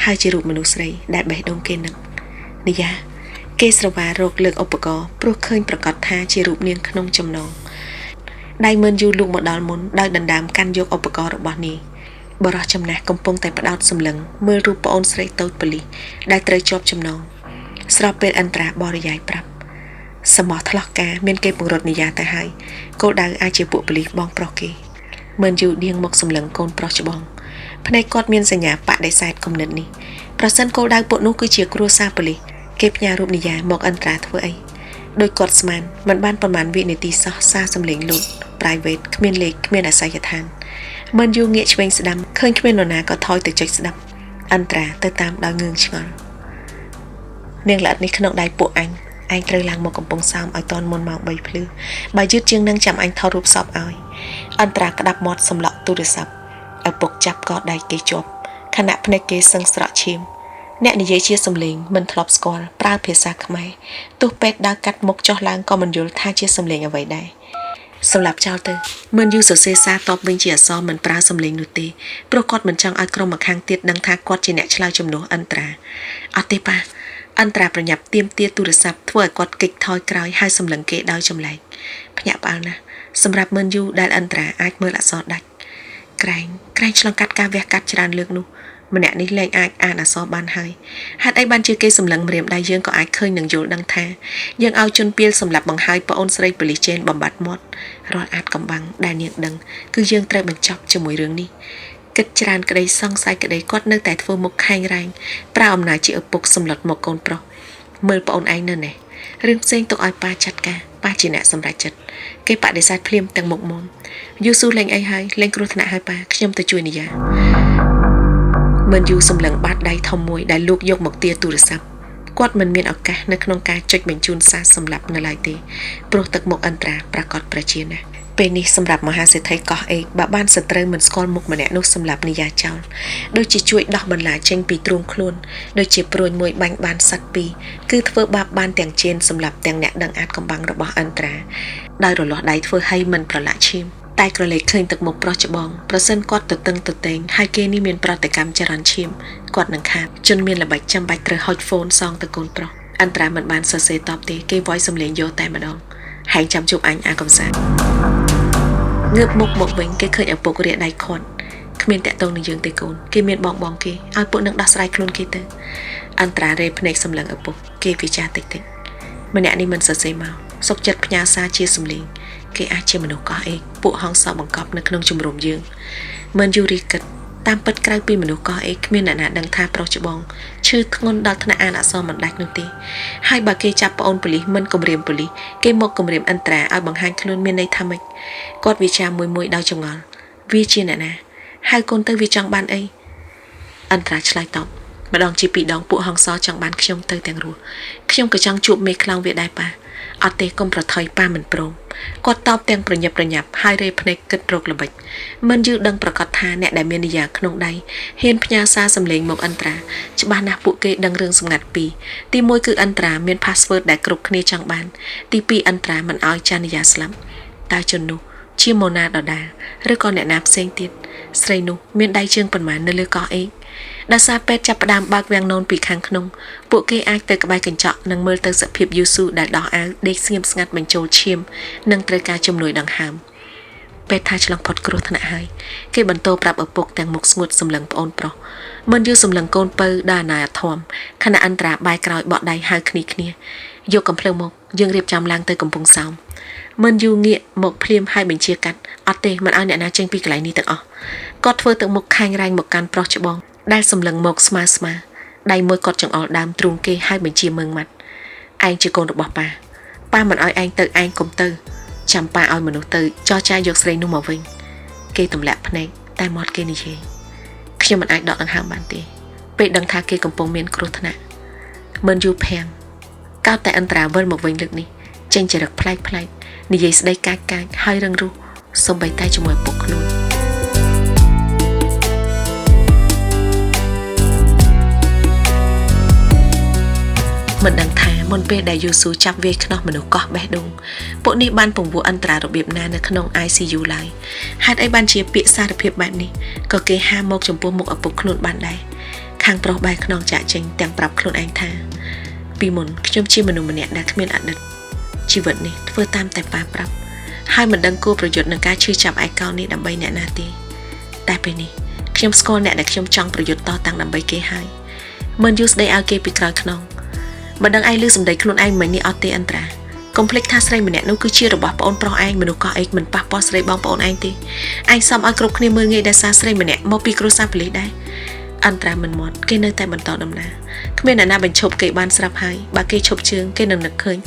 ហើយជារូបមនុស្សស្រីដែលបេះដូងគេនឹកនីយ៉ាគេស្រវារកលើកឧបករណ៍ព្រោះឃើញប្រកាសថាជារូបនាងក្នុងចំណងដៃមើលយូរលូកមកដល់មុនដោយដណ្ដើមកាន់យកឧបករណ៍របស់នាងបរោះចំណាស់កំពុងតែផ្ដោតសម្លឹងមើលរូបប្អូនស្រីតូចប៉ូលីសដែលត្រូវជាប់ចំណងស្របពេលអន្តរាបរិយាយប្រាប់សមោះថ្លោះការមានគេពង្រត់នីយ៉ាទៅហើយគោលដៅអាចជាពួកប៉ូលីសបងប្រុសគេមើលយូរដៀងមកសម្លឹងកូនប្រុសច្បងភ្នែកគាត់មានសញ្ញាបដិសេធគំនិតនេះប្រសិនគោលដៅពួកនោះគឺជាគ្រួសារប៉ូលីសគេផ្ញើរូបនីយ៉ាមកអន្តរាធ្វើអីដោយគាត់ស្មានមិនបានប្រមាណវិនាទីសោះសារសម្លេងលូត private គ្មានលេខគ្មានអាសយដ្ឋានមិនយូរងាកឆ្វេងស្ដាំឃើញគ្មាននរណាក៏ថយទៅចុចស្ដាប់អន្តរាទៅតាមដោយងឿងឆ្ងល់នាងល្អិតនេះក្នុងដៃពួកអញត្រូវឡើងមកកំពង់សោមឲ្យតនមុនម៉ោង3ភ្លឺបើយឺតជាងនឹងចាំអញថតរូបសពឲ្យអន្តរាក្តាប់មាត់សម្លក់ទូរស័ព្ទឪពុកចាប់កដៃគេជាប់ខណៈភ្នែកគេសឹងស្រក់ឈាមអ្នកនិយាយជាសំឡេងមិនធ្លាប់ស្គាល់ប្រើភាសាខ្មែរទោះពេទ្យដើរកាត់មុខចុះឡើងក៏មិនយល់ថាជាសំឡេងអ្វីដែរសម្រាប់ចោលទៅមិនយូរសរសេរសារតបវិញជាអក្សរមិនប្រើសំឡេងនោះទេព្រោះគាត់មិនចង់ឲ្យក្រុមម្ខាងទៀតដឹងថាគាត់ជាអ្នកឆ្លើយជំនួសអន្តរាអត់ទេប៉ាអន្តរាប្រញាប់ទាមទារទូរស័ព្ទធ្វើឲ្យគាត់គេចថយក្រោយហើយសម្លឹងគេដោយចម្លែកភ្ញាក់ផ្អើលណាស់សម្រាប់មិនយូរដែលអន្តរាអាចមើលអក្សរដាច់ក្រែងឆ្លងកាត់ការវះកាត់ច្រើនលើកនោះម្នាក់នេះលែងអាចអានអក្សរបានហើយហេតុអីបានជាគេសម្លឹងម្រាមដៃយើងក៏អាចឃើញនឹងយល់ដឹងថាយើងឲ្យជនពាលសម្រាប់បង្ហើយប្អូនស្រីប៉ូលីសចេនបំបត្តិមាត់រាល់អាចកំបាំងដែលនាងដឹងគឺយើងត្រូវបញ្ចប់ជាមួយរឿងនេះគិតច្រើនក្តីសង្ស័យក្តីគាត់នៅតែធ្វើមុខខែងរែងប្រើអំណាចជាឪពុកសម្លុតមកកូនប្រុសមើលប្អូនឯងនៅនេះរឿងផ្សេងទុកឲ្យប៉ាចាត់ការប៉ាជាអ្នកសម្រេចចិត្តគេបដិសេធភ្លាមទាំងមុខមុំយូស៊ូលេងអីហើយលេងគ្រោះថ្នាក់ហើយប៉ាខ្ញុំទៅជួយនីយ៉ាមិនយូរសម្លឹងបាតដៃធំមួយដែលលោកយកមកទាទូរស័ព្ទគាត់មិនមានឱកាសនៅក្នុងការចុចបញ្ជូនសារសម្រាប់នៅឡើយទេព្រោះទឹកមុខអន្តរាប្រកាសប្រជាណាស់ពេលនេះសម្រាប់មហាសេដ្ឋីកោះអេកបើបានសត្រូវមិនស្គាល់មុខម្នាក់នោះសម្រាប់នីយ៉ាចោលដូចជាជួយដោះបន្លាចេញពីទ្រូងខ្លួនដូចជាព្រួញមួយបាញ់បានសัตว์ពីរគឺធ្វើបាបបានទាំងជេនសម្រាប់ទាំងអ្នកដឹងអាចកំបាំងរបស់អន្តរាដោយរលាស់ដៃធ្វើឲ្យមិនប្រឡាក់ឈាមតែក្រឡេកឃើញទឹកមុខប្រុសច្បងប្រសិនគាត់ទៅតឹងទៅតែងហើយគេនេះមានប្រតិកម្មចរន្តឈាមគាត់នឹងខាតជនមានល្បិចចាំបាច់ត្រូវហុចហ្វូនសងទៅកូនប្រុសអន្តរាមិនបានសរសេរតបទេគេវាយសំឡេងយកតែម្ដងហើយចាំជួបអញអាកំសាន្តងើបមុខមកវិញគេឃើញឪពុករាដៃខាត់គ្មានតាក់ទងនឹងយើងទេកូនគេមានបងគេឲ្យពួកនឹងដោះស្រាយខ្លួនគេទៅអន្តរារេភ្នែកសម្លឹងឪពុកគេវិចារតិចម្នាក់នេះមិនសរសេរមកសុកចិត្តផ្ញើសារជាសំឡេងគេអាចជាមនុស្សកោះអេកពួកហងសបង្កប់នៅក្នុងជំរំយើងមិនយូរីគិត តាមពិតក្រៅពីមនុស្សកោះអីគ្មានអ្នកណាដឹងថាប្រុសច្បងឈឺធ្ងន់ដល់ថ្នាក់អានអក្សរមិនដាច់នោះទេហើយបើគេចាប់ប្អូនប៉ូលីសមិនគំរាមប៉ូលីសគេមកគំរាមអន្តរាឲ្យបង្ហាញខ្លួនមានន័យថាម៉េចគាត់វិចារមួយដោយចងល់វាជាអ្នកណាហៅកូនទៅវាចង់បានអីអន្តរាឆ្លើយតបម្ដងជាពីរដងពួកហង្សចង់បានខ្ញុំទៅទាំងរស់ខ្ញុំក៏ចង់ជួបមេខ្លោងវាដែរប៉ាអត់ទេកុំប្រថុយប៉ាមិនព្រមគាត់តបទាំងប្រញាប់ប្រញាប់ហើយរេភ្នែកគិតរកល្បិចមិនយូរដឹងប្រកាសថាអ្នកដែលមាននិយាក្នុងដៃហ៊ានផ្ញើសារសម្លេងមកអន្តរាច្បាស់ណាស់ពួកគេដឹងរឿងសម្ងាត់ពីរទី1គឺអន្តរាមាន password ដែលគ្រប់គ្នាចង់បានទី2អន្តរាមិនអោយចានិយាស្លាប់តើជននោះជាម៉ូណាដដាឬក៏អ្នកណាផ្សេងទៀតស្រីនោះមានដៃជើងប៉ុន្មាននៅលើកោះអេកដោយសារពេទ្យចាប់ផ្ដើមបើកវាំងននពីខាងក្នុងពួកគេអាចទៅក្បែរកញ្ចក់និងមើលទៅសភាពយូស៊ូដែលដោះអាវដេកស្ងៀមស្ងាត់បញ្ចូលឈាមនិងត្រូវការជំនួយដង្ហើមពេទ្យថាឆ្លងផុតគ្រោះថ្នាក់ហើយគេបន្តប្រាប់ឪពុកទាំងមុខស្ងួតសម្លឹងប្អូនប្រុសមិនយូរសម្លឹងកូនពៅដល់អាណាធំខណៈអន្តរាបាយក្រោយបក់ដៃហៅគ្នាយកកំភ្លើងមកយើងរៀបចំឡើងទៅកំពង់សោមមិនយូរងាកមកភ្លាមឲ្យបញ្ជាកាត់អត់ទេមិនឲ្យអ្នកណាចេញពីកន្លែងនេះទាំងអស់គាត់ធ្វើទឹកមុខខែងរែងមកកាន់ប្រុសច្បងដែលសម្លឹងមកស្មើដៃមួយគាត់ចង្អុលដើមទ្រូងគេឲ្យបញ្ជាមើងម៉ាត់ឯងជាកូនរបស់ប៉ាមិនឲ្យឯងទៅឯងកុំទៅចាំប៉ាឲ្យមនុស្សទៅចរចាយកស្រីនោះមកវិញគេទម្លាក់ភ្នែកតែមាត់គេនិយាយខ្ញុំមិនអាចដកដង្ហើមបានទេពេលដឹងថាគេកំពុងមានគ្រោះថ្នាក់មិនយូរភាំងកោតតែអន្តរាវិលមកវិញលើកនេះចេញចរិតប្លែកនិយាយស្ដីកាចហើយរឹងរូសសំបីតែជាមួយពុកខ្លួនមិនដឹងថាមុនពេលដែលយូស៊ូចាប់វាយខ្នោះមនុស្សកោះបេះដូងពួកនេះបានពង្រួមអន្តរារបៀបណានៅក្នុង ICU ឡើយហេតុអីបានជាពាក្យសារភាពបែបនេះក៏គេហាមមកចំពោះមុខឪពុកខ្លួនបានដែរខាងប្រុសបែរខ្នងចាក់ចេញទាំងប្រាប់ខ្លួនឯងថាពីមុនខ្ញុំជាមនុស្សម្នាក់ដែលគ្មានអតីតជីវិតនេះធ្វើតាមតែប៉ាប្រាប់ហើយមិនដឹងគួរប្រយុទ្ធនឹងការឈឺចាប់ឯកោនេះដើម្បីអ្នកណាទេតែពេលនេះខ្ញុំស្គាល់អ្នកដែលខ្ញុំចង់ប្រយុទ្ធតតាំងដើម្បីគេហើយមិនយូរស្ដីឲ្យគេពីក្រោយខ្នងមិនដឹងឯងឮសម្ដីខ្លួនឯងមិននេះអត់ទេអន្តរាកុំភ្លេចថាស្រីម្នាក់នោះគឺជារបស់ប្អូនប្រុសឯងមនុស្សកោះអេកមិនប៉ះពាល់ស្រីបងប្អូនឯងទេឯងសមឲ្យគ្រប់គ្នាមើលងាយដែលសារស្រីម្នាក់មកពីគ្រួសារប៉ូលីសដែរអន្តរាមិនមាត់គេនៅតែបន្តដំណើរគ្មានអ្នកណាបញ្ឈប់គេបានស្រាប់ហើយបើគេឈប់ជើងគេនឹងនឹកឃើញ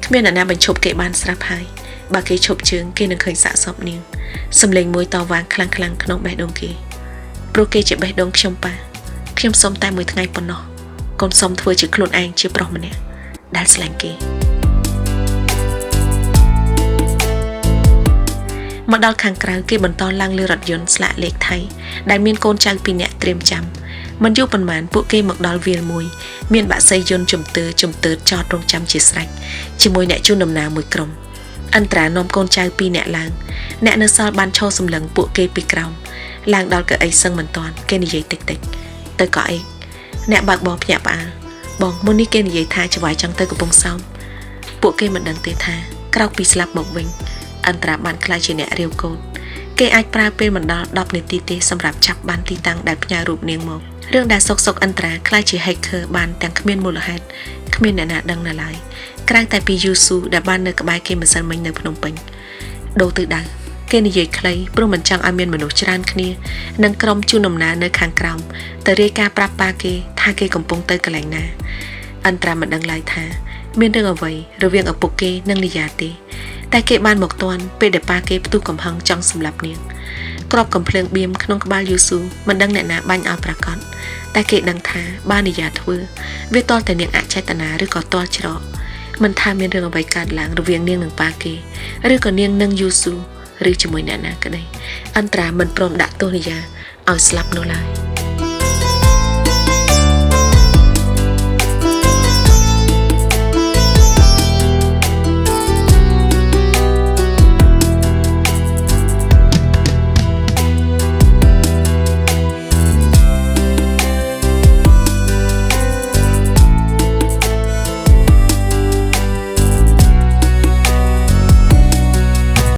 គ្មានអ្នកណាបញ្ឈប់គេបានស្រាប់ហើយបើគេឈប់ជើងគេនឹងឃើញសាកសពនាងសំឡេងមួយតវ៉ាខ្លាំងក្នុងបេះដូងគេព្រោះគេជាបេះដូងខ្ញុំប៉ាខ្ញុំសុំតែមួយថ្ងៃប៉ុណ្ណោះកូនសុំធ្វើជាខ្លួនឯងជាប្រុសម្នាក់ដែលស្រឡាញ់គេមកដល់ខាងក្រៅគេបន្តឡើងលើរថយន្តស្លាកលេខថៃដែលមានកូនចៅ2នាក់ត្រៀមចាំមិនយូរប៉ុន្មានពួកគេមកដល់វាលមួយមានបាក់សីយន្តជំទើចតរងចាំជាស្រេចជាមួយអ្នកជួនដំណើរមួយក្រុមអន្តរានាំកូនចៅ2នាក់ឡើងអ្នកនៅសល់បានឈរសម្លឹងពួកគេពីក្រោមឡើងដល់កៅអីសឹងមិនតាន់គេនិយាយតិចទៅក៏អីអ្នកបើកបរភ្ញាក់ផ្អើលបងមុននេះគេនិយាយថាចវាយចង់ទៅកំពង់សោមពួកគេមិនដឹងទេថាក្រោកពីស្លាប់មកវិញអន្តរាបានខ្លាចជាអ្នករាវកូនគេអាចប្រើពេលមិនដល់10នាទីទេសម្រាប់ចាប់បានទីតាំងដែលផ្ញើរូបនាងមករឿងដែលសុកអន្តរាខ្លាចជា hacker បានទាំងគ្មានមូលហេតុគ្មានអ្នកណាដឹងនៅឡើយក្រៅតែពីយូស៊ូដែលបាននៅក្បែរគេម្សិលមិញនៅភ្នំពេញដូរទិសដៅគេនិយាយខ្លីព្រោះមិនចង់ឲ្យមានមនុស្សច្រើនគ្នានិងក្រុមជួនដំណើរនៅខាងក្រោមទៅរាយការណ៍ប្រាប់ប៉ាគេថាគេកំពុងទៅកន្លែងណាអន្តរាមិនដឹងឡើយថាមានរឿងអ្វីរវាងឪពុកគេនិងនីយ៉ាទេតែគេបានមកទាន់ពេលដែលប៉ាគេផ្ទុះកំហឹងចង់សម្លាប់នាងក្របកំភ្លើងបៀមក្នុងក្បាលយូស៊ូមិនដឹងអ្នកណាបាញ់ឲ្យប្រកាសតែគេដឹងថាបើនីយ៉ាធ្វើវាទាល់តែនាងអចេតនាឬក៏ទាល់ច្រកមិនថាមានរឿងអ្វីកើតឡើងរវាងនាងនិងប៉ាគេឬក៏នាងនិងយូស៊ូឬជាមួយអ្នកណាក្តីអន្តរាមិនព្រមដាក់ទោសនីយ៉ាឲ្យស្លាប់នោះឡើយ